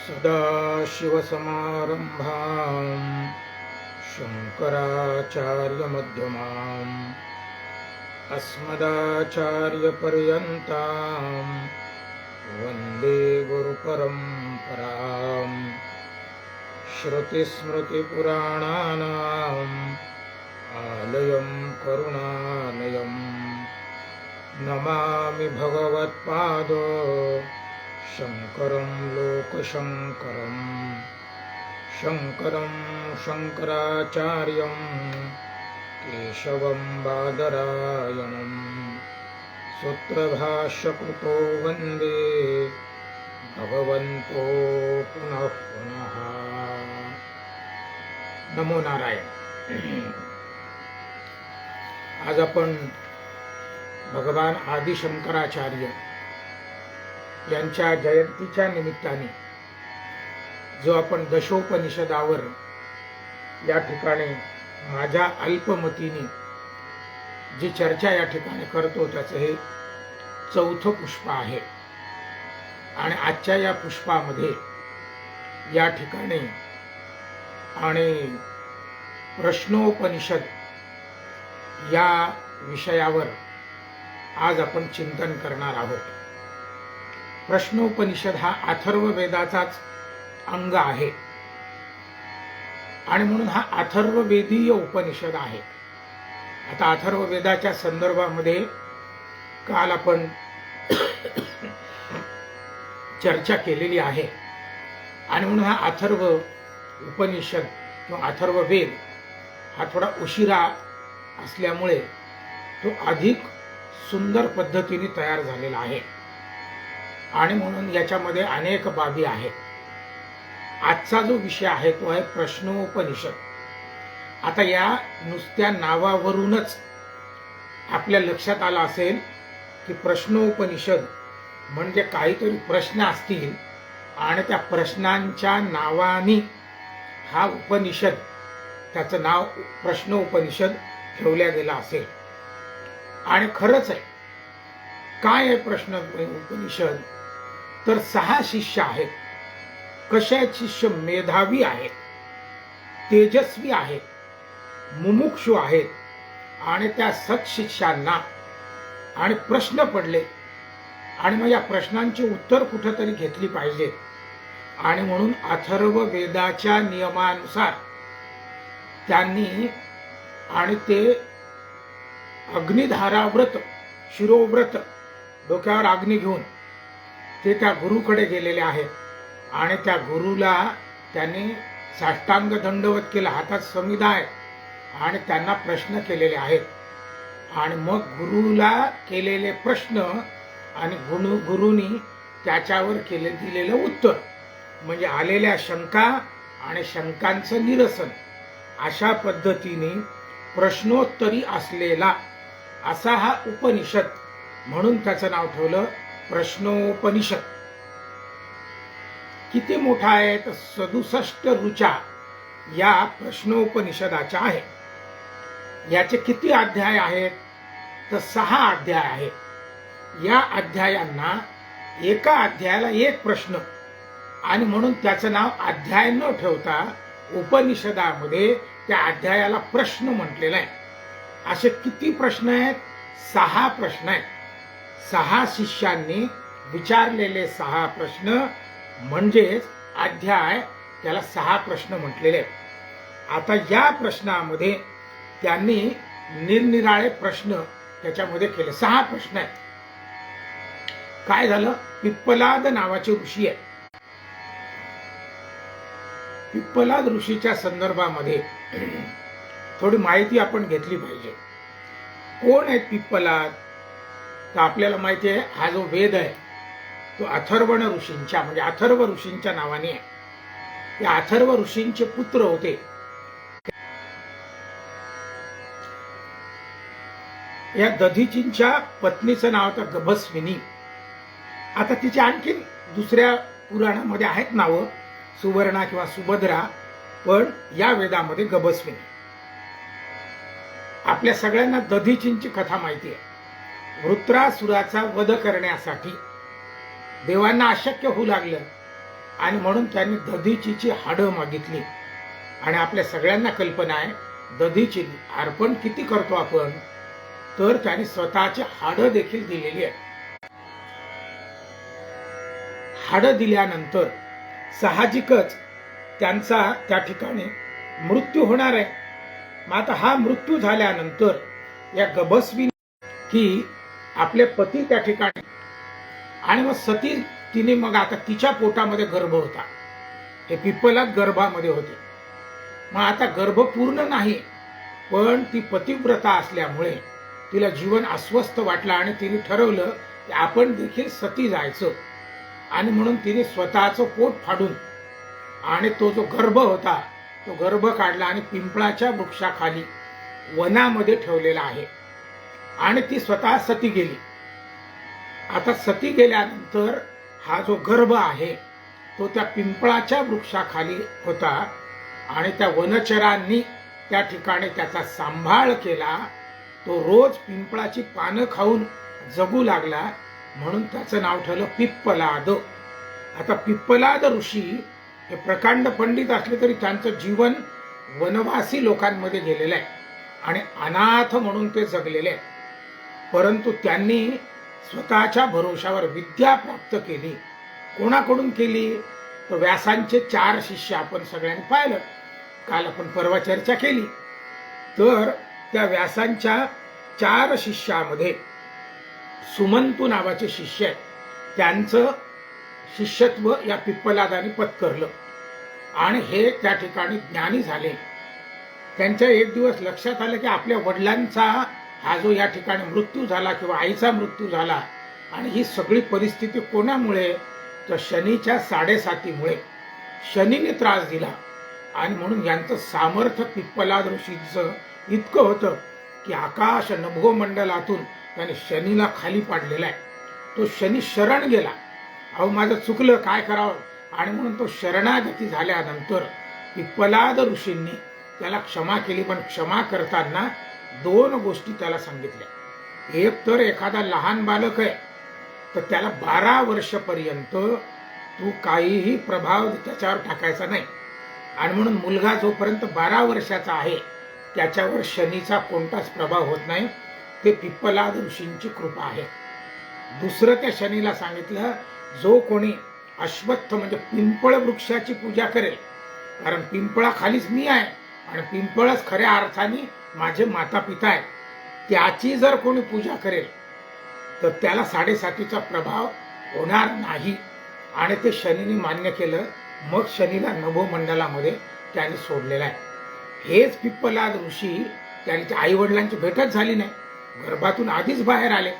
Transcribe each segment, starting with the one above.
सदाशिवसमारम्भाम् शङ्कराचार्यमध्यमाम् अस्मदाचार्यपर्यन्ताम् वन्दे गुरुपरम्पराम्। श्रुतिस्मृतिपुराणानाम् आलयं करुणालयम् नमामि भगवत्पादो शङ्करं लोकशङ्करम्। शङ्करं शङ्कराचार्यं केशवं बादरायणम् सूत्रभाष्यकृतो वन्दे भगवन्तो पुनः पुनः। नमो नारायण। आज आपण भगवान आदि शंकराचार्य यांच्या जयंतीच्या निमित्ताने जो आपण दशोपनिषदावर या ठिकाणी माझ्या अल्पमतीने जी चर्चा या ठिकाणी करतो त्याचं हे चौथं पुष्प आहे। आणि आजच्या या पुष्पामध्ये या ठिकाणी आणि प्रश्नोपनिषद या विषयावर आज आपण चिंतन करणार आहोत। प्रश्नोपनिषद हा अथर्ववेदाचाच अंग आहे आणि म्हणून हा अथर्ववेदीय उपनिषद आहे। आता अथर्ववेदाच्या संदर्भामध्ये काल आपण चर्चा केलेली आहे आणि म्हणून हा अथर्व उपनिषद किंवा अथर्ववेद हा थोडा उशिरा असल्यामुळे तो अधिक सुंदर पद्धतीने तयार झालेला आहे आणि म्हणून याच्यामध्ये अनेक बाबी आहेत। आजचा जो विषय आहे तो आहे प्रश्नोपनिषद। आता या नुसत्या नावावरूनच आपल्या लक्षात आलं असेल की प्रश्नोपनिषद म्हणजे काहीतरी प्रश्न असतील आणि त्या प्रश्नांच्या नावाने हा उपनिषद त्याचं नाव प्रश्नोपनिषद ठेवल्या गेला असेल। आणि खरंच आहे। काय आहे प्रश्न उपनिषद? तर 6 शिष्य आहेत। कशा शिष्य? मेधावी आहेत, तेजस्वी आहेत, मुमुक्षु आहेत आणि त्या सत्शिष्यांना आणि प्रश्न पडले आणि मग या प्रश्नांची उत्तर कुठेतरी घेतली पाहिजे आणि म्हणून अथर्व वेदाच्या नियमानुसार त्यांनी आणि ते अग्निधाराव्रत शिरोव्रत डोक्यावर अग्नी घेऊन ते त्या गुरुकडे गेलेले आहेत आणि त्या गुरुला त्यांनी साष्टांग दंडवत केला, हातात समिधा आहे आणि त्यांना प्रश्न केलेले आहेत। आणि मग गुरुला केलेले प्रश्न आणि गुरुनी त्याच्यावर दिलेलं उत्तर म्हणजे आलेल्या शंका आणि शंकांचं निरसन अशा पद्धतीने प्रश्नोत्तरी असलेला असा हा उपनिषद म्हणून त्याचं नाव ठेवलं प्रश्नोपनिषद। किती मोठा आहे तर 67 ऋचा या प्रश्नोपनिषदाच्या आहे। याचे किती अध्याय आहेत तर 6 अध्याय आहेत। या अध्यायांना एका अध्यायाला एक प्रश्न आणि म्हणून त्याचं नाव अध्याय न ठेवता उपनिषदामध्ये त्या अध्यायाला प्रश्न म्हटलेलं आहे। असे किती प्रश्न आहेत? 6 प्रश्न आहेत। 6 शिष्यांनी विचारलेले 6 प्रश्न म्हणजेच अध्याय, त्याला 6 प्रश्न म्हटलेले आहेत। आता या प्रश्नामध्ये त्यांनी निरनिराळे प्रश्न त्याच्यामध्ये केले। 6 प्रश्न आहेत। काय झालं? पिप्पलाद नावाचे ऋषी आहेत। पिप्पलाद ऋषीच्या संदर्भामध्ये थोडी माहिती आपण घेतली पाहिजे। कोण आहेत पिप्पलाद? तर आपल्याला माहिती आहे हा जो वेद आहे तो अथर्वण ऋषींच्या म्हणजे अथर्व ऋषींच्या नावाने आहे। या अथर्व ऋषींचे पुत्र होते। या दधीचींच्या पत्नीचं नाव होतं गभस्विनी। आता तिची आणखी दुसऱ्या पुराणामध्ये आहेत नावं, सुवर्णा किंवा सुभद्रा, पण या वेदामध्ये गभस्विनी। आपल्या सगळ्यांना दधीचींची कथा माहिती आहे। वृत्रासुराचा वध करण्यासाठी देवांना अशक्य होऊ लागलं आणि म्हणून त्यांनी दधीचीची हाडं मागितली. आणि आपल्या सगळ्यांना कल्पना आहे दधीची अर्पण किती करतो आपण, तर त्यांनी स्वतःची हाडं देखील दिलेली आहे. हाडं दिल्यानंतर साहजिकच त्यांचा त्या ठिकाणी मृत्यू होणार आहे. मग आता हा मृत्यू झाल्यानंतर या गभस्वी की आपले पती त्या ठिकाणी, आणि मग सती तिने मग आता तिच्या पोटामध्ये गर्भ होता, हे पिप्पलाद गर्भामध्ये होते. मग आता गर्भ पूर्ण नाही, पण ती पतिव्रता असल्यामुळे तिला जीवन अस्वस्थ वाटलं आणि तिने ठरवलं की आपण देखील सती जायचं. आणि म्हणून तिने स्वतःचं पोट फाडून आणि तो जो गर्भ होता तो गर्भ काढला आणि पिंपळाच्या वृक्षाखाली वनामध्ये ठेवलेला आहे. आणि ती स्वतः सती गेली. आता सती गेल्यानंतर हा जो गर्भ आहे तो त्या पिंपळाच्या वृक्षाखाली होता आणि त्या वनचरांनी त्या ठिकाणी त्याचा सांभाळ केला. तो रोज पिंपळाची पानं खाऊन जगू लागला, म्हणून त्याचं नाव ठरलं पिप्पलाद. आता पिप्पलाद ऋषी हे प्रकांड पंडित असले तरी त्यांचं जीवन वनवासी लोकांमध्ये गेलेलं आहे आणि अनाथ म्हणून ते जगलेले आहेत. परंतु त्यांनी स्वतःच्या भरोशावर विद्या प्राप्त केली. कोणाकडून केली, तर व्यासांचे 4 शिष्य आपण सगळ्यांनी पाहिलं, काल आपण परवा चर्चा केली. तर त्या व्यासांच्या 4 शिष्यामध्ये सुमंतू नावाचे शिष्य आहेत, त्यांचं शिष्यत्व या पिप्पलादाने पत्करलं आणि हे त्या ठिकाणी ज्ञानी झाले. त्यांच्या एक दिवस लक्षात आलं की आपल्या वडिलांचा हा जो या ठिकाणी मृत्यू झाला किंवा आईचा मृत्यू झाला आणि ही सगळी परिस्थिती कोणामुळे, तर शनीच्या 7.5मुळे. शनीने त्रास दिला आणि म्हणून यांचं सामर्थ्य पिप्पलाद ऋषीचं इतकं होतं की आकाश नभोमंडलातून त्याने शनीला खाली पाडलेला आहे. तो शनी शरण गेला, अहो माझं चुकलं काय करावं, आणि म्हणून तो शरणागती झाल्यानंतर पिप्पलाद ऋषींनी त्याला क्षमा केली. पण क्षमा करताना 2 गोष्टी त्याला सांगितल्या. एक तर एखादा लहान बालक आहे तर त्याला 12 वर्षपर्यंत तू काहीही प्रभाव त्याच्यावर टाकायचा नाही, आणि म्हणून मुलगा जोपर्यंत 12 वर्षाचा आहे त्याच्यावर शनीचा कोणताच प्रभाव होत नाही. ते पिप्पलाद ऋषींची कृपा आहे. दुसरं त्या शनीला सांगितलं, जो कोणी अश्वत्थ म्हणजे पिंपळ वृक्षाची पूजा करेल, कारण पिंपळाखालीच मी आहे आणि पिंपळच खऱ्या अर्थाने माझे माता पिता आहेत, त्याची जर कोणी पूजा करेल तर त्याला 7.5चा प्रभाव होणार नाही. आणि ते शनीने मान्य केलं. मग शनीला नभोमंडलामध्ये त्याने सोडलेला आहे. हेच पिप्पलाद ऋषी, त्यांच्या आई वडिलांची भेटच झाली नाही, गर्भातून आधीच बाहेर आले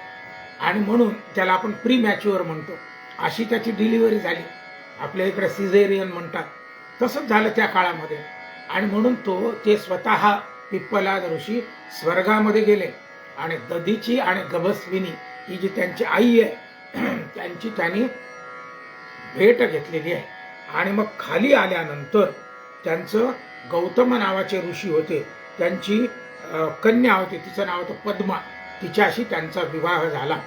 आणि म्हणून त्याला आपण प्री मॅच्युअर म्हणतो, अशी त्याची डिलिव्हरी झाली. आपल्या इकडे सिझेरियन म्हणतात, तसंच झालं त्या काळामध्ये. आणि म्हणून ते स्वतः पिप्पलाद ऋषी स्वर्गामध्ये गेले आणि दधीची आणि गभस्विनी ही जी त्यांची आई आहे त्यांची त्यांनी भेट घेतलेली आहे. आणि मग खाली आल्यानंतर त्यांचं गौतम नावाचे ऋषी होते, त्यांची कन्या होती, तिचं नाव होतं पद्मा, तिच्याशी त्यांचा विवाह झाला.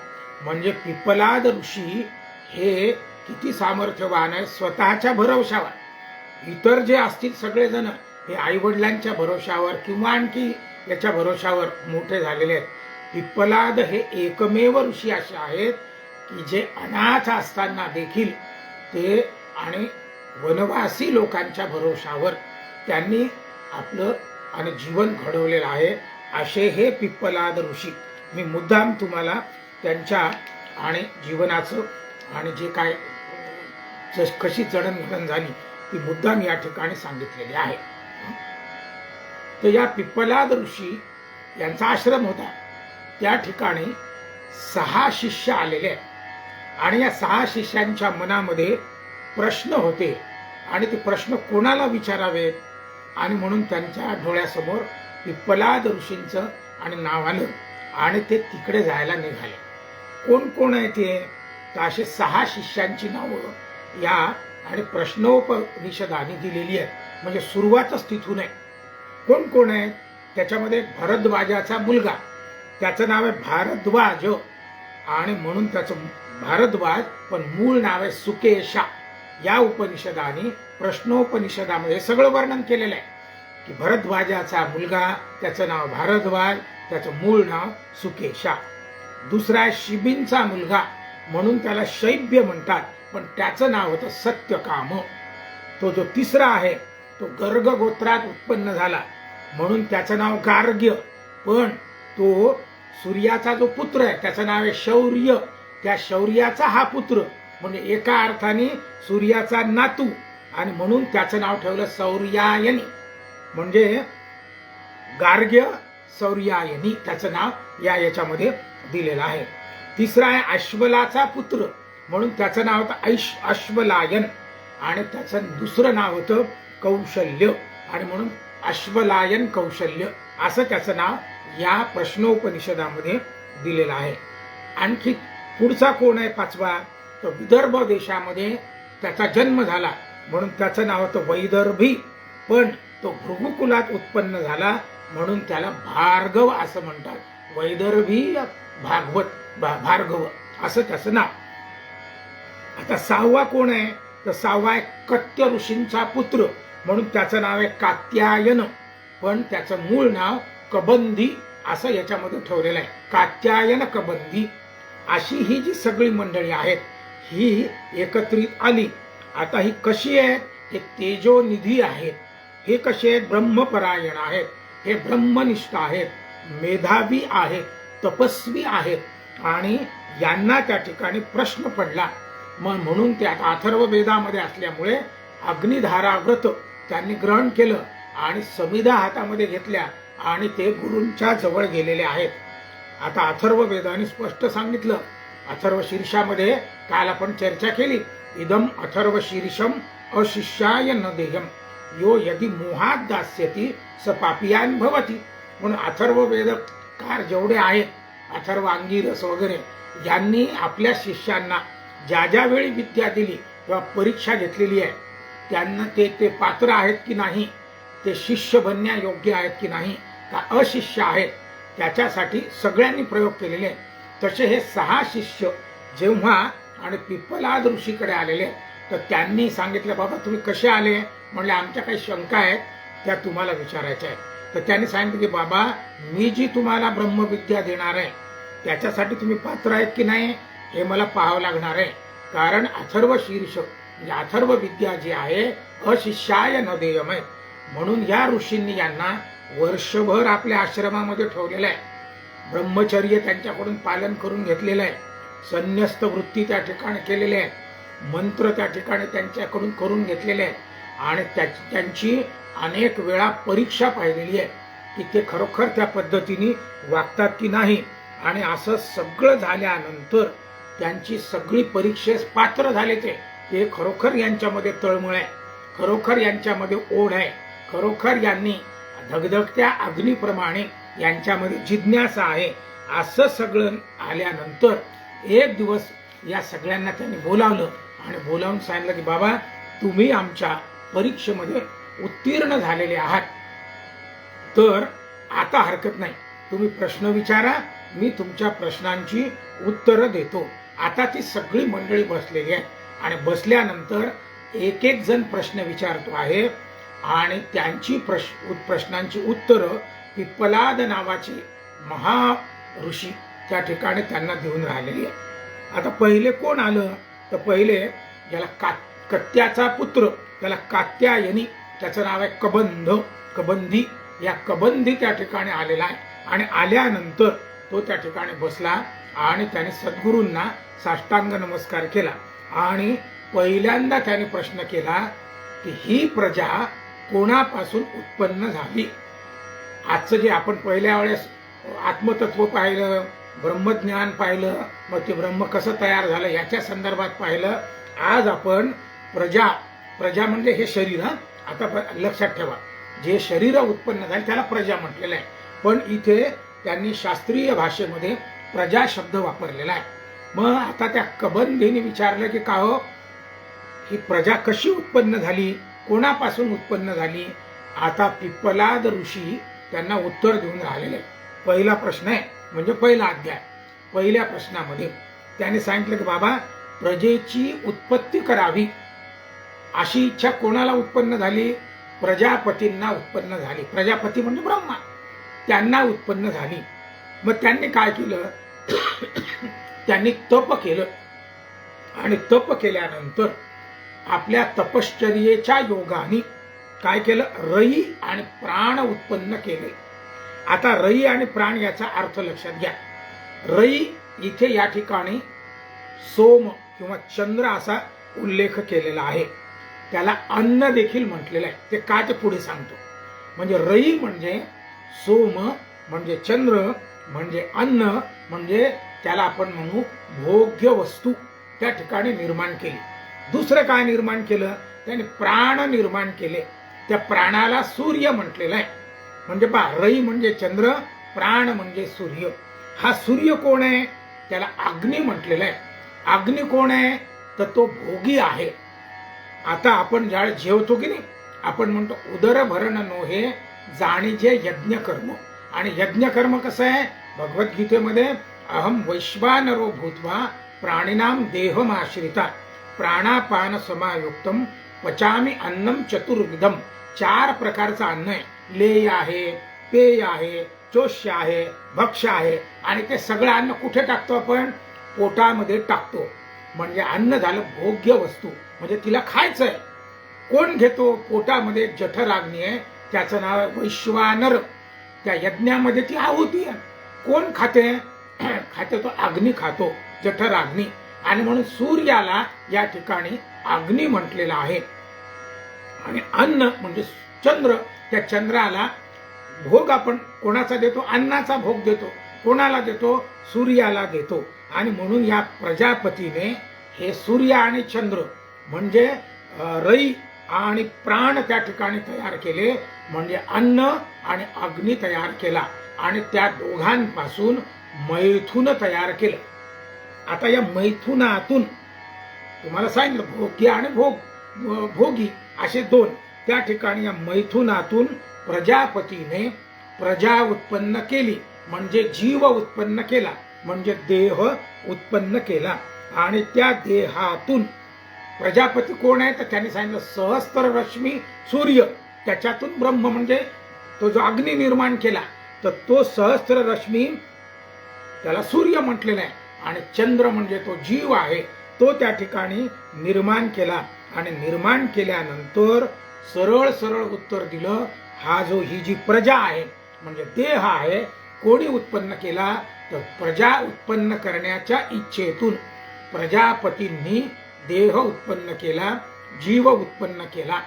म्हणजे पिप्पलाद ऋषी हे किती सामर्थ्यवान आहे, स्वतःच्या भरोशावर. इतर जे असतील सगळेजण हे आई वडिलांच्या भरोशावर किंवा आणखी याच्या भरोशावर मोठे झालेले आहेत. पिप्पलाद हे एकमेव ऋषी असे आहेत की जे अनाथ असताना देखील ते आणि वनवासी लोकांच्या भरोशावर त्यांनी आपलं आणि जीवन घडवलेलं आहे. असे हे पिप्पलाद ऋषी. मी मुद्दाम तुम्हाला त्यांच्या आणि जीवनाचं आणि जे काय कशी जडणघडण झाली ती मुद्दाम या ठिकाणी सांगितलेली आहे. तर या पिप्पलाद ऋषी यांचा आश्रम होता, त्या ठिकाणी 6 शिष्य आलेले आहेत आणि या 6 शिष्यांच्या मनामध्ये प्रश्न होते आणि ते प्रश्न कोणाला विचारावेत, आणि म्हणून त्यांच्या डोळ्यासमोर पिप्पलाद ऋषींचं आणि नाव आलं आणि ते तिकडे जायला निघाले. कोण कोण आहे ते, तर असे 6 शिष्यांची नावं या आणि प्रश्नोपनिषदाने दिलेली आहेत. म्हणजे सुरुवातच तिथून आहे. कोण कोण आहे, त्याच्यामध्ये भरद्वाजाचा मुलगा, त्याचं नाव आहे भारद्वाज, आणि म्हणून त्याचं भारद्वाज, पण मूळ नाव आहे सुकेशा. या उपनिषदाने प्रश्नोपनिषदामध्ये सगळं वर्णन केलेलं आहे की भरद्वाजाचा मुलगा, त्याचं नाव भारद्वाज, त्याचं मूळ नाव सुकेशा. दुसरा आहे शिबींचा मुलगा, म्हणून त्याला शैब्य म्हणतात, पण त्याचं नाव होतं सत्यकाम. तो जो तिसरा आहे तो गर्ग गोत्रात उत्पन्न झाला, म्हणून त्याचं नाव गार्ग्य, पण तो सूर्याचा जो पुत्र आहे त्याचं नाव आहे शौर्य. त्या शौर्याचा हा पुत्र, म्हणजे एका अर्थाने सूर्याचा नातू, आणि म्हणून त्याचं नाव ठेवलं सौर्यायनी. म्हणजे गार्ग्य सौर्यायनी त्याचं नाव याच्यामध्ये दिलेलं आहे. तिसरा आहे अश्वलाचा पुत्र, म्हणून त्याचं नाव होतं अश्वलायन, आणि त्याचं दुसरं नाव होतं कौशल्य, आणि म्हणून अश्वलायन कौशल्य असं त्याचं नाव या प्रश्नोपनिषदामध्ये दिलेलं आहे. आणखी पुढचा कोण आहे पाचवा, तर विदर्भ देशामध्ये त्याचा जन्म झाला, म्हणून त्याचं नाव होतं वैदर्भी, पण तो भृगुकुलात उत्पन्न झाला म्हणून त्याला भार्गव असं म्हणतात. वैदर्भी भार्गव असं त्याचं नाव. आता सहावा कोण आहे, तर सहावा आहे कत्य ऋषींचा पुत्र, म्हणून त्याचं नाव आहे कात्यायन, पण त्याचं मूळ नाव कबंधी असं याच्यामध्ये ठेवलेलं आहे. कात्यायन कबंधी अशी ही जी सगळी मंडळी आहेत ही एकत्रित आली. आता ही कशी आहेत, हे तेजोनिधी आहेत, हे कसे आहेत, ब्रह्मपरायण आहेत, हे ब्रह्मनिष्ठ आहेत, मेधावी आहेत, तपस्वी आहेत, आणि यांना त्या ठिकाणी प्रश्न पडला. म्हणून त्या अथर्व वेदामध्ये असल्यामुळे अग्निधारा व्रत त्यांनी ग्रहण केलं आणि समिधा हातामध्ये घेतल्या आणि ते गुरूंच्या जवळ गेलेले आहेत. आता अथर्व वेदाने स्पष्ट सांगितलं, अथर्व शीर्षामध्ये काल आपण चर्चा केली, इदम अथर्व शीर्षम अशिष्याय न देयम यो यदि मोहात दास्यती स पापियान भवती. म्हणून अथर्व वेदकार जेवढे आहेत, अथर्व अंगिरस वगैरे, यांनी आपल्या शिष्यांना ज्या ज्या वेळी विद्या दिली किंवा परीक्षा घेतलेली आहे, त्यांना ते पात्र आहेत की नाही, ते शिष्य बनण्या योग्य आहेत की नाही, का अशिष्य आहेत, त्याच्यासाठी सगळ्यांनी प्रयोग केलेले. तसे हे 6 शिष्य जेव्हा आणि पिप्पलाद ऋषीकडे आलेले, तर त्यांनी सांगितलं, बाबा तुम्ही कसे आले, म्हणले आमच्या काही शंका आहेत त्या तुम्हाला विचारायच्या आहेत. तर त्यांनी सांगितलं की बाबा मी जी तुम्हाला ब्रह्मविद्या देणार आहे त्याच्यासाठी तुम्ही पात्र आहेत की नाही हे मला पाहावं लागणार आहे. कारण अथर्व शीर्ष म्हणजे अथर्व विद्या जी आहे अशिष्याय न देयम आहे. म्हणून या ऋषींनी यांना वर्षभर आपल्या आश्रमामध्ये ठेवलेलं आहे, ब्रह्मचर्य त्यांच्याकडून पालन करून घेतलेलं आहे, संन्यस्त वृत्ती त्या ठिकाणी केलेली आहे, मंत्र त्या ठिकाणी त्यांच्याकडून करून घेतलेले आहे, आणि त्यांची अनेक वेळा परीक्षा पाहिलेली आहे की ते खरोखर त्या पद्धतीने वागतात की नाही. आणि असं सगळं झाल्यानंतर त्यांची सगळी परीक्षेस पात्र झाले, ते खरोखर यांच्यामध्ये तळमळ आहे, खरोखर यांच्यामध्ये ओढ आहे, खरोखर यांनी धगधगत्या अग्नीप्रमाणे यांच्यामध्ये जिज्ञासा आहे. असं सगळं आल्यानंतर एक दिवस या सगळ्यांना त्यांनी बोलावलं आणि बोलावून सांगितलं की बाबा तुम्ही आमच्या परीक्षेमध्ये उत्तीर्ण झालेले आहात, तर आता हरकत नाही, तुम्ही प्रश्न विचारा, मी तुमच्या प्रश्नांची उत्तरं देतो. आता ती सगळी मंडळी बसलेली आहे आणि बसल्यानंतर एक एक जण प्रश्न विचारतो आहे आणि त्यांची प्रश्नांची उत्तरं पिप्पलाद नावाचे महाऋषी त्या ठिकाणी त्यांना देऊन राहिलेली आहे. आता पहिले कोण आलं, तर पहिले ज्याला कत्याचा पुत्र त्याला कात्यायनी, त्याचं नाव आहे कबंधी. या कबंधी त्या ठिकाणी आलेला आहे आणि आल्यानंतर तो त्या ठिकाणी बसला आणि त्याने सद्गुरूंना साष्टांग नमस्कार केला आणि पहिल्यांदा त्याने प्रश्न केला की ही प्रजा कोणापासून उत्पन्न झाली. आजचं जे आपण पहिल्या वेळेस आत्मतत्व पाहिलं, ब्रह्मज्ञान पाहिलं, मग ते ब्रह्म कसं तयार झालं याच्या संदर्भात पाहिलं. आज आपण प्रजा म्हणजे हे शरीर, आता लक्षात ठेवा, जे शरीर उत्पन्न झाले त्याला प्रजा म्हटलेलं आहे, पण इथे त्यांनी शास्त्रीय भाषेमध्ये प्रजा शब्द वापरलेला आहे. मग आता त्या कबंधीने विचारलं की का हो ही प्रजा कशी उत्पन्न झाली, कोणापासून उत्पन्न झाली. आता पिप्पलाद ऋषी त्यांना उत्तर देऊन राहिलेले. पहिला प्रश्न आहे म्हणजे पहिला अध्याय. पहिल्या प्रश्नामध्ये त्याने सांगितलं की बाबा प्रजेची उत्पत्ती करावी अशी इच्छा कोणाला उत्पन्न झाली? प्रजापतींना उत्पन्न झाली. प्रजापती म्हणजे ब्रह्मा, त्यांना उत्पन्न झाली. मग त्यांनी काय केलं? त्यांनी तप केलं आणि तप केल्यानंतर आपल्या तपश्चर्येच्या योगाने काय केलं? रई आणि प्राण उत्पन्न केले. आता रई आणि प्राण याचा अर्थ लक्षात घ्या. रई इथे या ठिकाणी सोम किंवा चंद्र असा उल्लेख केलेला आहे. त्याला अन्न देखील म्हटलेलं आहे. ते का ते पुढे सांगतो. म्हणजे रई म्हणजे सोम म्हणजे चंद्र म्हणजे अन्न, म्हणजे त्याला आपण म्हणू भोग्य वस्तू त्या ठिकाणी निर्माण केली. दुसरं काय निर्माण केलं? त्याने प्राण निर्माण केले. त्या प्राणाला सूर्य म्हटलेलं आहे. म्हणजे पहा, रई म्हणजे चंद्र, प्राण म्हणजे सूर्य. हा सूर्य कोण आहे? त्याला अग्नी म्हटलेलं आहे. अग्नी कोण आहे? तर तो भोगी आहे. आता आपण ज्या जेवतो की नाही, आपण म्हणतो उदरभरण नोहे जाणीजे यज्ञ कर्म. आणि यज्ञ कर्म कसं आहे? भगवद्गीतेमध्ये अहम वैश्वानरो भूत्वा प्राणिनाम देहमाश्रिता प्राणापान समायुक्तम पचामी अन्नम चतुर्विधम. 4 प्रकारचं अन्न आहे. लेय आहे, पेय आहे, चोष्य आहे, भक्ष्य आहे. आणि ते सगळं अन्न कुठे टाकतो आपण? पोटामध्ये टाकतो. म्हणजे अन्न झालं भोग्य वस्तू, म्हणजे तिला खायचंय. कोण घेतो? पोटामध्ये जठराग्नी आहे, त्याचं नाव आहे वैश्वानर. त्या यज्ञामध्ये ती आहुती आहे. कोण खाते? खाते तो अग्नी खातो, जठराग्नी. आणि म्हणून सूर्याला या ठिकाणी अग्नी म्हटलेला आहे. आणि अन्न म्हणजे चंद्र, त्या चंद्राला भोग आपण कोणाचा देतो? अन्नाचा भोग देतो. कोणाला देतो? सूर्याला देतो. आणि म्हणून या प्रजापतीने हे सूर्य आणि चंद्र म्हणजे रई आणि प्राण त्या ठिकाणी तयार केले. म्हणजे अन्न आणि अग्नी तयार केला आणि त्या दोघांपासून मैथुन तयार केलं. आता या मैथुनातून तुम्हाला सांगितलं भोग्य आणि भोगी असे 2. त्या ठिकाणी या मैथुनातून प्रजापतीने प्रजा उत्पन्न केली, म्हणजे जीव उत्पन्न केला, म्हणजे देह उत्पन्न केला. आणि त्या देहातून प्रजापती कोण आहे? तर त्यांनी सांगितलं सहस्त्र रश्मी सूर्य. त्याच्यातून ब्रह्म म्हणजे तो जो अग्नी निर्माण केला, तर तो सहस्त्र रश्मी त्याला सूर्य म्हटलेला आहे. आणि चंद्र म्हणजे तो जीव आहे, तो त्या ठिकाणी निर्माण केला. आणि निर्माण केल्यानंतर सरळ सरळ उत्तर दिलं. ही जी प्रजा आहे म्हणजे देह आहे, कोणी उत्पन्न केला? तर प्रजा उत्पन्न करण्याच्या इच्छेतून प्रजापतींनी देह उत्पन्न केला, जीव उत्पन्न केला.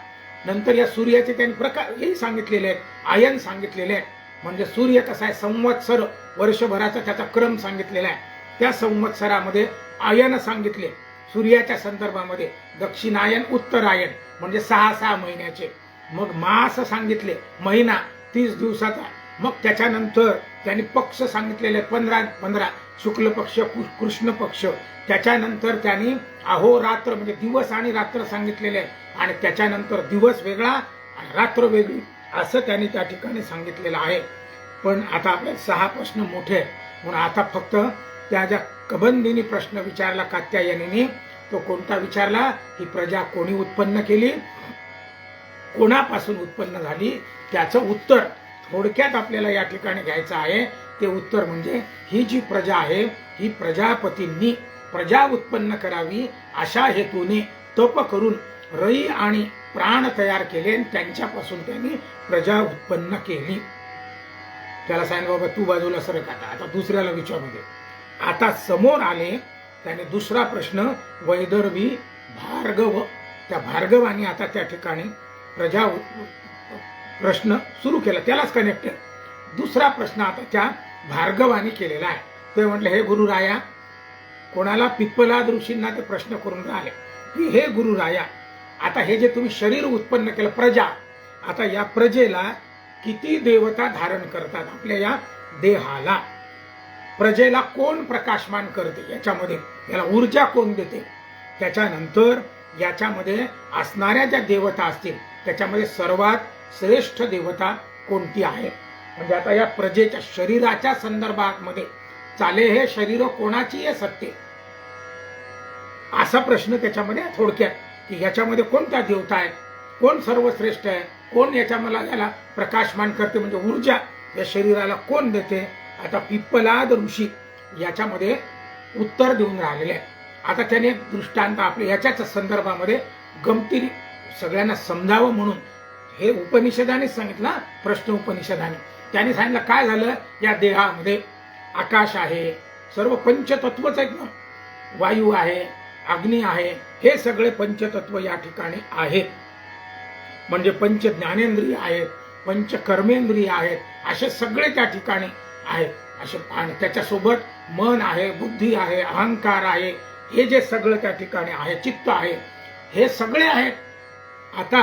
नंतर या सूर्याचे त्यांनी प्रकार हेही सांगितलेले आहेत, आयन सांगितलेले आहेत. म्हणजे सूर्य कसा आहे? संवत्सर, वर्षभराचा त्याचा क्रम सांगितलेला आहे. त्या संवत्सरामध्ये आयन सांगितले सूर्याच्या संदर्भामध्ये. दक्षिणायन, उत्तरायण म्हणजे 6 महिन्याचे. मग मास सांगितले, महिना 30 दिवसाचा. मग त्याच्यानंतर त्यांनी पक्ष सांगितलेले 15 शुक्ल पक्ष, कृष्ण पक्ष. त्याच्यानंतर त्यांनी अहोरात्र म्हणजे दिवस आणि रात्र सांगितलेले आहे. आणि त्याच्यानंतर दिवस वेगळा आणि रात्र वेगळी असं त्यांनी त्या ठिकाणी सांगितलेलं आहे. पण आता आपले 6 प्रश्न मोठे आहेत, म्हणून आता फक्त त्या ज्या कबंदीनी प्रश्न विचारला कात्यायनीने, तो कोणता विचारला? ही प्रजा कोणी उत्पन्न केली, कोणापासून उत्पन्न झाली, त्याचं उत्तर थोडक्यात आपल्याला या ठिकाणी घ्यायचं आहे. ते उत्तर म्हणजे ही जी प्रजा आहे, ही प्रजापतींनी प्रजा उत्पन्न करावी अशा हेतूने तप करून रई आणि प्राण तयार केले आणि त्यांच्यापासून त्यांनी प्रजा उत्पन्न केली. त्याला सांगितलं बाबा तू बाजूला सरक. आता दुसऱ्याला विचारू दे. आता समोर आले त्याने दुसरा प्रश्न वैदर्भी भार्गव. त्या भार्गवानी आता त्या ठिकाणी प्रजा प्रश्न सुरू केला, त्यालाच कनेक्टेड. दुसरा प्रश्न आता त्या भार्गवानी केलेला आहे. ते म्हटले हे गुरुराया, कोणाला? पिप्पलाद ऋषींना ते प्रश्न करून राहिले की हे गुरुराया, आता हे जे तुम्ही शरीर उत्पन्न केलं प्रजा, आता या प्रजेला किती देवता धारण करतात? आपल्या या देहाला प्रजेला कोण प्रकाशमान करते? याच्यामध्ये याला ऊर्जा कोण देते? त्याच्यानंतर याच्यामध्ये असणाऱ्या ज्या देवता असतील त्याच्यामध्ये सर्वात श्रेष्ठ देवता कोणती आहे? म्हणजे आता या प्रजेच्या शरीराच्या संदर्भात मध्ये चाले हे शरीर कोणाची आहे? सत्य, असा प्रश्न त्याच्यामध्ये थोडक्यात की याच्यामध्ये कोणत्या देवता आहेत, कोण सर्वश्रेष्ठ आहे, कोण याला प्रकाशमान करते म्हणजे ऊर्जा या शरीराला कोण देते. आता पिप्पलाद ऋषी याच्यामध्ये उत्तर देऊन राहिलेले आहे. आता त्याने दृष्टांत आपले याच्याच संदर्भामध्ये गमतीने सगळ्यांना समजावं म्हणून हे उपनिषदाने सांगितलं. प्रश्न उपनिषदाने त्याने सांगितलं काय झालं, या देहामध्ये आकाश आहे, सर्व पंचतत्वच आहेत ना, वायू आहे, अग्नी आहे, हे सगळे पंचतत्व या ठिकाणी आहेत. म्हणजे पंच ज्ञानेंद्रिय आहेत, पंच कर्मेंद्रिय आहेत, असे सगळे त्या ठिकाणी आहेत. असे आणि त्याच्यासोबत मन आहे, बुद्धी आहे, अहंकार आहे, हे जे सगळं त्या ठिकाणी आहे, चित्त आहे, हे सगळे आहेत. आता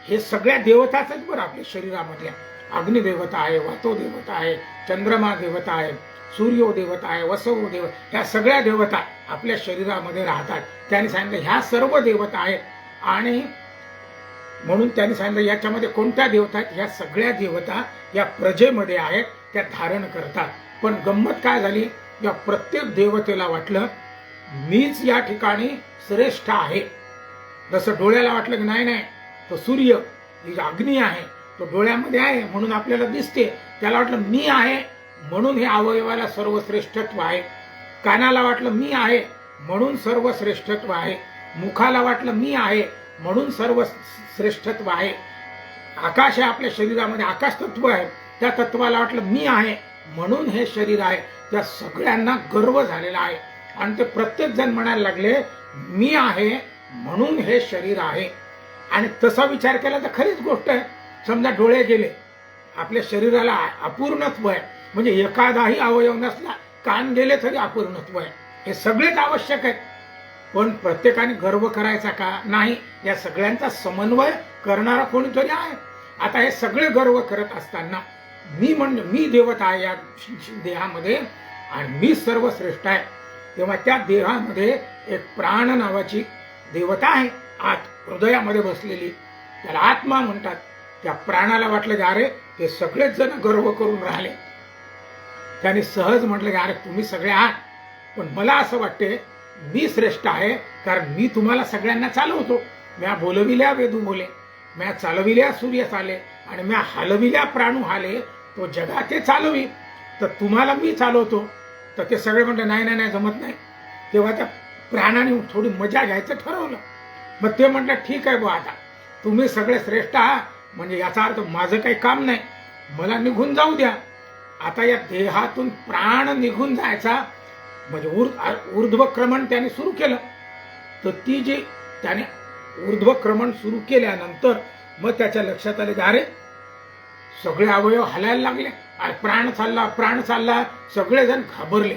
हे सगळ्या देवताच आहेत बरं आपल्या शरीरामधल्या. अग्निदेवता आहे, वातो देवता आहे, चंद्रमा देवता आहे, सूर्यो देवता आहे, वसवो देवता, ह्या सगळ्या देवता आपल्या शरीरामध्ये राहतात. त्यांनी सांगितलं ह्या सर्व देवता आहेत. आणि म्हणून त्यांनी सांगितलं याच्यामध्ये कोणत्या देवता आहेत, ह्या सगळ्या देवता या प्रजेमध्ये आहेत, त्या धारण करतात. पण गंमत काय झाली, या प्रत्येक देवतेला वाटलं मीच या ठिकाणी श्रेष्ठ आहे. जसं डोळ्याला वाटलं की नाही नाही, तो सूर्य ही अग्नी आहे, तो डोळ्यामध्ये आहे म्हणून आपल्याला दिसते, त्याला वाटलं मी आहे म्हणून हे अवयवाला सर्वश्रेष्ठत्व आहे. कानाला वाटलं मी आहे म्हणून सर्वश्रेष्ठत्व आहे. मुखाला वाटलं मी आहे म्हणून सर्व श्रेष्ठत्व आहे. आकाश आहे आपल्या शरीरामध्ये, आकाश तत्व आहे, त्या तत्वाला वाटलं मी आहे म्हणून हे शरीर आहे. त्या सगळ्यांना गर्व झालेला आहे आणि ते प्रत्येक जण म्हणायला लागले मी आहे म्हणून हे शरीर आहे. आणि तसा विचार केला तर खरीच गोष्ट आहे. समजा डोळे गेले, आपल्या शरीराला अपूर्णत्व आहे, म्हणजे एखादाही अवयव नसला, कान गेले तरी अपूर्णत्व आहे. हे सगळेच आवश्यक आहेत. पण प्रत्येकाने गर्व करायचा का नाही, या सगळ्यांचा समन्वय करणारा कोणीतरी आहे. आता हे सगळे गर्व करत असताना मी म्हणजे मी देवता आहे या देहामध्ये आणि मी सर्वश्रेष्ठ आहे, तेव्हा त्या देहामध्ये एक प्राण नावाची देवता आहे आत हृदयामध्ये बसलेली, त्याला आत्मा म्हणतात. त्या प्राणाला वाटलं की अरे ते सगळेच जण गर्व करून राहिले. त्याने सहज म्हटलं की अरे तुम्ही सगळे आहात, पण मला असं वाटते मी श्रेष्ठ आहे, कारण मी तुम्हाला सगळ्यांना चालवतो. म्या बोलविल्या वेदू बोले, म्या चालविल्या सूर्य चाले, आणि म्या हलविल्या प्राणू हाले, तो जगाते चालवी. तर तुम्हाला मी चालवतो. तर ते सगळे म्हणते नाही नाही नाही जमत नाही. तेव्हा त्या प्राणाने थोडी मजा घ्यायचं ठरवलं. मग ते म्हटलं ठीक आहे बा, आता तुम्ही सगळे श्रेष्ठ आहात म्हणजे याचा अर्थ माझं काही काम नाही, मला निघून जाऊ द्या. आता या देहातून प्राण निघून जायचा म्हणजे ऊर्ध्वक्रमण त्याने सुरू केलं. तर ती जी त्याने ऊर्ध्वक्रमण सुरू केल्यानंतर मग त्याच्या लक्षात आले की अरे सगळे अवयव हलायला लागले, प्राण चालला प्राण चालला. सगळेजण घाबरले,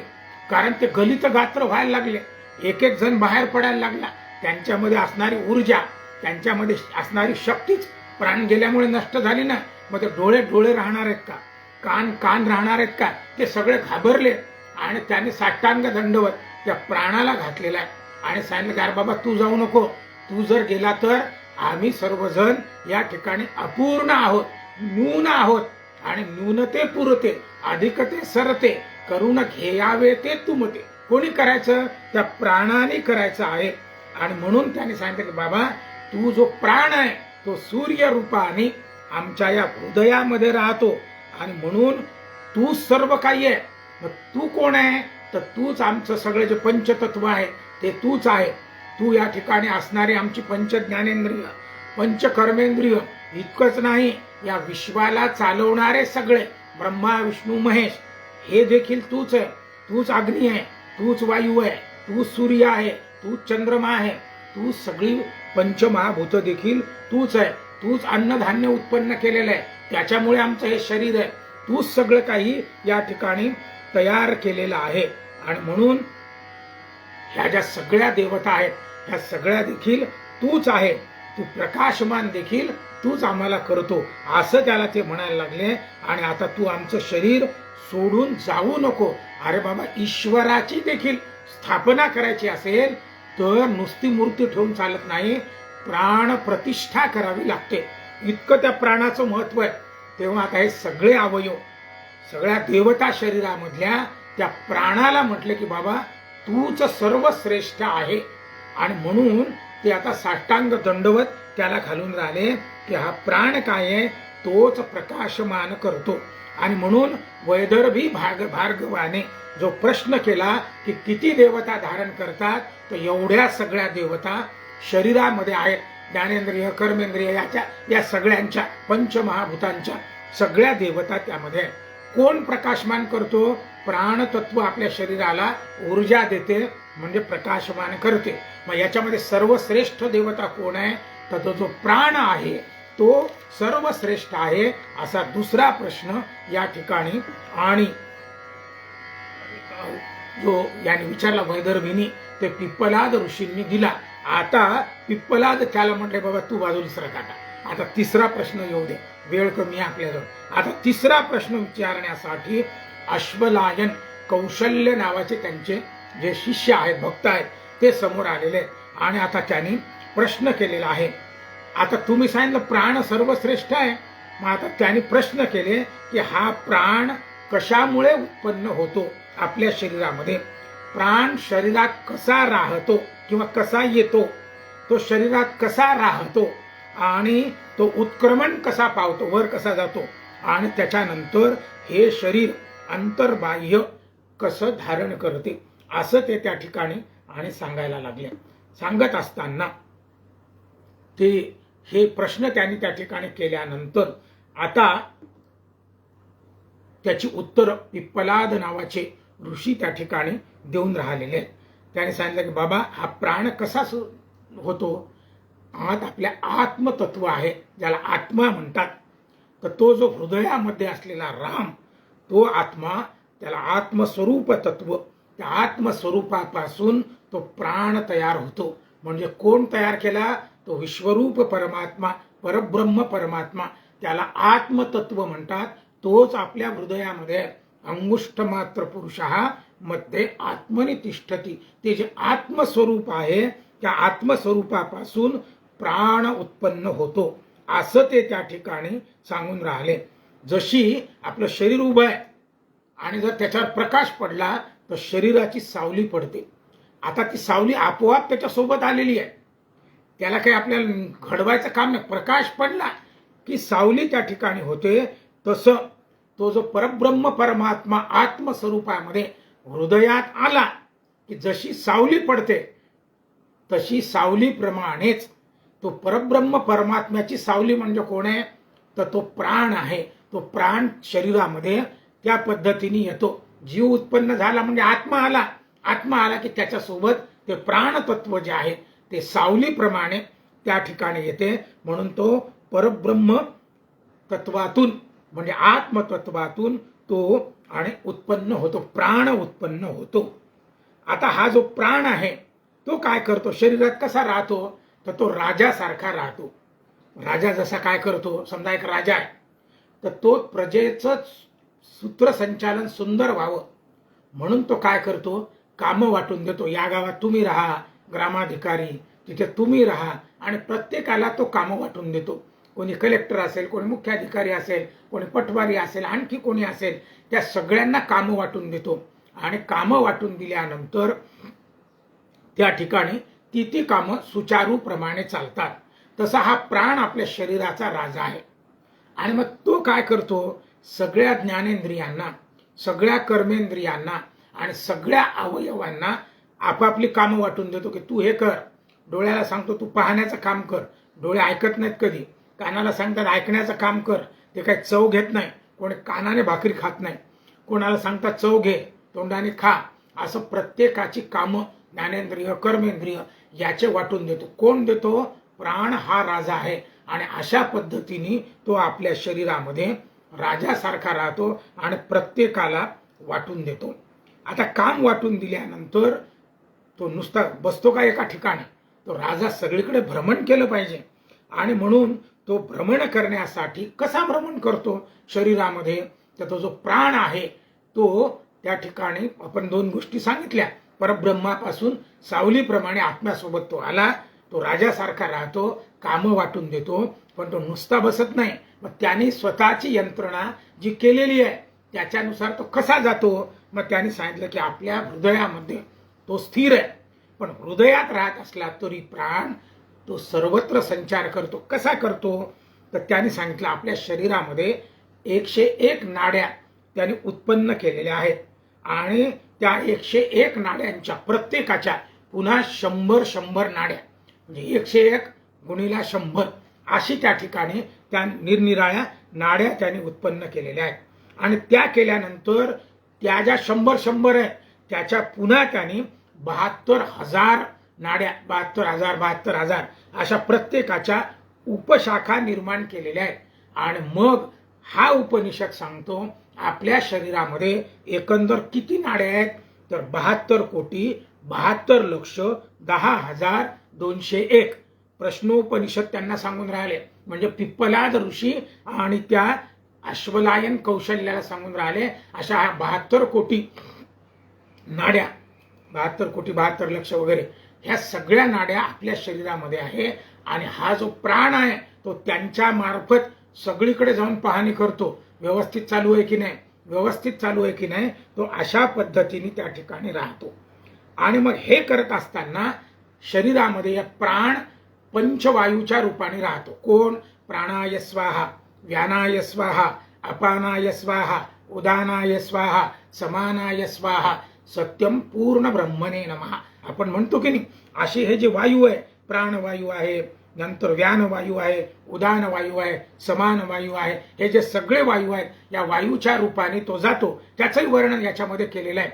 कारण ते गलित गात्र व्हायला लागले. एक एक जण बाहेर पडायला लागला. त्यांच्यामध्ये असणारी ऊर्जा, त्यांच्यामध्ये असणारी शक्तीच प्राण गेल्यामुळे नष्ट झाली ना. मग ते डोळे राहणार आहेत का, कान राहणार आहेत का, ते सगळे घाबरले. आणि त्याने साष्टांग दंडवत त्या प्राणाला घातलेला आहे आणि सांगितलं की अरे बाबा तू जाऊ नको, तू जर गेला तर आम्ही सर्वजण या ठिकाणी अपूर्ण आहोत, न्यून आहोत. आणि न्यूनते पुरते अधिकते सरते करून घेयावे ते तुमते. कोणी करायचं, त्या प्राणाने करायचं आहे. आणि म्हणून त्याने सांगितलं की बाबा तू जो प्राण आहे तो सूर्य रूपाने आमच्या या हृदयामध्ये राहतो आणि म्हणून तू सर्व काही आहे. मग तू कोण आहे, तर तूच आमचं सगळे जे पंचतत्व आहे ते तूच आहे. तू या ठिकाणी असणारी आमची पंच ज्ञानेंद्रिय, पंच कर्मेंद्रिय, इतकंच नाही या विश्वाला चालवणारे सगळे ब्रह्मा विष्णू महेश हे देखील तूच आहे. तूच अग्नी आहे, तूच वायू आहे, तूच सूर्य आहे, तूच चंद्रमा आहे, तू सगळी पंचमहाभूत देखील तूच आहे. तूच अन्नधान्य उत्पन्न केलेलं आहे, त्याच्यामुळे आमचं हे शरीर आहे. तूच सगळं काही या ठिकाणी तयार केलेलं आहे. आणि म्हणून ह्या ज्या सगळ्या देवता आहेत ह्या सगळ्या देखील तूच आहे. तू प्रकाशमान देखील तूच आम्हाला करतो, असं त्याला ते म्हणायला लागले. आणि आता तू आमचं शरीर सोडून जाऊ नको. अरे बाबा ईश्वराची देखील स्थापना करायची असेल तर नुसती मूर्ती ठेवून चालत नाही, प्राण प्रतिष्ठा करावी लागते. इतकं त्या प्राणाचं महत्व आहे. तेव्हा आता हे सगळे अवयव सगळ्या देवता शरीरामधल्या त्या प्राणाला म्हटले की बाबा तूच सर्वश्रेष्ठ आहे. आणि म्हणून ते आता साष्टांग दंडवत त्याला घालून राहिले की हा प्राण काय आहे तोच प्रकाशमान करतो. आणि म्हणून वैदर्भी भार्गवाने जो प्रश्न केला की किती देवता धारण करतात, तर एवढ्या सगळ्या देवता शरीरामध्ये आहेत. ज्ञानेंद्रिय कर्मेंद्रिय या सगळ्यांच्या पंचमहाभूतांच्या सगळ्या देवता त्यामध्ये आहेत. कोण प्रकाशमान करतो? प्राणतत्व आपल्या शरीराला ऊर्जा देते म्हणजे प्रकाशमान करते. मग याच्यामध्ये सर्वश्रेष्ठ देवता कोण आहे? तर तो जो प्राण आहे तो सर्वश्रेष्ठ आहे असा दुसरा प्रश्न या ठिकाणी आणि जो याने विचारला वैदर्भीनी ते पिप्पलाद ऋषींनी दिला. आता पिप्पलाद त्याला म्हटले बाबा तू बाजूला सरक आता तिसरा प्रश्न येऊ दे, वेळ कमी आहे आपल्याजवळ. आता तिसरा प्रश्न विचारण्यासाठी अश्वलायन कौशल्य नावाचे त्यांचे जे शिष्य आहेत, भक्त आहेत, ते समोर आलेले आहेत आणि आता त्यांनी प्रश्न केलेला आहे. आता तुम्ही सांगितलं प्राण सर्वश्रेष्ठ आहे, मग आता त्यांनी प्रश्न केले की हा प्राण कशामुळे उत्पन्न होतो आपल्या शरीरामध्ये? प्राण शरीरात कसा राहतो किंवा कसा येतो, तो शरीरात कसा राहतो आणि तो उत्क्रमण कसा पावतो, वर कसा जातो आणि त्याच्यानंतर हे शरीर अंतर्बाह्य कसं धारण करते, असं ते त्या ठिकाणी आणि सांगायला लागले. सांगत असताना ते हे प्रश्न त्यांनी त्या ठिकाणी केल्यानंतर आता त्याची उत्तर पिप्पलाद नावाचे ऋषी त्या ठिकाणी देऊन राहिलेले आहेत. त्याने सांगितलं की बाबा हा प्राण कसा होतो? आत आपल्या आत्मतत्व आहे ज्याला आत्मा म्हणतात, तर तो जो हृदयामध्ये असलेला राम तो आत्मा, त्याला आत्मस्वरूप तत्व, त्या आत्मस्वरूपापासून तो प्राण तयार होतो. म्हणजे कोण तयार केला? तो विश्वरूप परमात्मा, परब्रह्म परमात्मा, त्याला आत्मतत्व म्हणतात. तोच आपल्या हृदयामध्ये अंगुष्ठ मात्र पुरुषः मध्ये आत्मनि तिष्ठती. ते जे आत्मस्वरूप आहे त्या आत्मस्वरूपापासून प्राण उत्पन्न होतो असं ते त्या ठिकाणी सांगून राहिले. जशी आपलं शरीर उभं आहे आणि जर त्याच्यावर प्रकाश पडला तर शरीराची सावली पडते. आता ती सावली आपोआप त्याच्यासोबत आलेली आहे, त्याला काही आपल्याला घडवायचं काम नाही. प्रकाश पडला की सावली त्या ठिकाणी होते. तसं तो जो परब्रह्म परमात्मा आत्मस्वरूपामध्ये हृदयात आला की जशी सावली पडते तशी सावलीप्रमाणेच तो परब्रह्म परमात्म्याची सावली म्हणजे कोण आहे? तर तो प्राण आहे. तो प्राण शरीरामध्ये त्या पद्धतीने येतो. जीव उत्पन्न झाला म्हणजे आत्मा आला. आत्मा आला की त्याच्यासोबत ते प्राणतत्व जे आहे ते सावलीप्रमाणे त्या ठिकाणी येते. म्हणून तो परब्रह्म तत्वातून म्हणजे आत्मतत्वातून तो आणि उत्पन्न होतो, प्राण उत्पन्न होतो. आता हा जो प्राण आहे तो काय करतो? शरीरात कसा राहतो? तर तो राजासारखा राहतो. राजा जसा काय करतो? समजा एक राजा आहे तर तो प्रजेचं सूत्रसंचालन सुंदर व्हावं म्हणून तो काय करतो? कामं वाटून देतो. या गावात तुम्ही राहा, ग्रामाधिकारी तिथे तुम्ही राहा, आणि प्रत्येकाला तो कामं वाटून देतो. कोणी कलेक्टर असेल, कोणी मुख्याधिकारी असेल, कोणी पटवारी असेल, आणखी कोणी असेल, त्या सगळ्यांना कामं वाटून देतो. आणि कामं वाटून दिल्यानंतर त्या ठिकाणी ती कामं सुचारूप्रमाणे चालतात. तसा हा प्राण आपल्या शरीराचा राजा आहे. आणि मग तो काय करतो? सगळ्या ज्ञानेंद्रियांना, सगळ्या कर्मेंद्रियांना आणि सगळ्या अवयवांना आपापली कामं वाटून देतो की तू हे कर. डोळ्याला सांगतो तू पाहण्याचं काम कर, डोळे ऐकत नाहीत कधी. कानाला सांगतात ऐकण्याचं काम कर, ते काही चव घेत नाही. कोणी कानाने भाकरी खात नाही. कोणाला सांगतात चव घे, तोंडाने खा. असं प्रत्येकाची कामं ज्ञानेंद्रिय कर्मेंद्रिय याचे वाटून देतो. कोण देतो? प्राण हा राजा आहे. आणि अशा पद्धतीने तो आपल्या शरीरामध्ये राजासारखा राहतो आणि प्रत्येकाला वाटून देतो. आता काम वाटून दिल्यानंतर तो नुसता बसतो का एका ठिकाणी? तो राजा सगळीकडे भ्रमण केलं पाहिजे. आणि म्हणून तो भ्रमण करण्यासाठी कसा भ्रमण करतो शरीरामध्ये? तर तो जो प्राण आहे तो त्या ठिकाणी आपण दोन गोष्टी सांगितल्या. परब्रह्मापासून सावलीप्रमाणे आत्म्यासोबत तो आला. तो राजासारखा राहतो, कामं वाटून देतो, पण तो नुसता बसत नाही. मग त्याने स्वतःची यंत्रणा जी केलेली आहे त्याच्यानुसार तो कसा जातो? मग त्याने सांगितलं की आपल्या हृदयामध्ये तो स्थिर आहे. पण हृदयात राहत असला तरी प्राण तो सर्वत्र संचार करतो. कसा करतो? तर त्याने सांगितलं आपल्या शरीरामध्ये 101 नाड्या त्याने उत्पन्न केलेल्या आहेत आणि त्या 101 नाड्यांच्या प्रत्येकाच्या पुन्हा 100 नाड्या म्हणजे 101 गुणिला 100 अशी त्या ठिकाणी त्या निरनिराळ्या नाड्या त्याने उत्पन्न केलेल्या आहेत. आणि त्या केल्यानंतर त्या ज्या 100 आहेत त्याच्या पुन्हा त्याने 72,000 नाड्या 72,000 अशा प्रत्येकाच्या उपशाखा निर्माण केलेल्या आहेत. आणि मग हा उपनिषद सांगतो आपल्या शरीरामध्ये एकंदर किती नाड्या आहेत? तर 72,72,10,201 प्रश्नोपनिषद त्यांना सांगून राहिले. म्हणजे पिप्पलाद ऋषी आणि त्या अश्वलायन कौशल्याला सांगून राहिले अशा 72 कोटी नाड्या 72 कोटी 72 लक्ष वगैरे ह्या सगळ्या नाड्या आपल्या शरीरामध्ये आहे. आणि हा जो प्राण आहे तो त्यांच्या मार्फत सगळीकडे जाऊन पाहणी करतो व्यवस्थित चालू आहे की नाही, व्यवस्थित चालू आहे की नाही. तो अशा पद्धतीने त्या ठिकाणी राहतो. आणि मग हे करत असताना शरीरामध्ये या प्राण पंचवायूच्या रूपाने राहतो. कोण? प्राणाय स्वाहा, व्यानाय स्वाहा, अपानाय स्वाहा, उदानाय स्वाहा, समानाय स्वाहा, सत्यम पूर्ण ब्रह्मणे नमः. आपण म्हणतो की नाही असे हे जे वायू आहे, प्राणवायू आहे, नंतर व्यानवायू आहे, उदान वायू आहे, समान वायू आहे, हे जे सगळे वायू आहेत या वायूच्या रूपाने तो जातो. त्याचंही वर्णन याच्यामध्ये केलेलं आहे.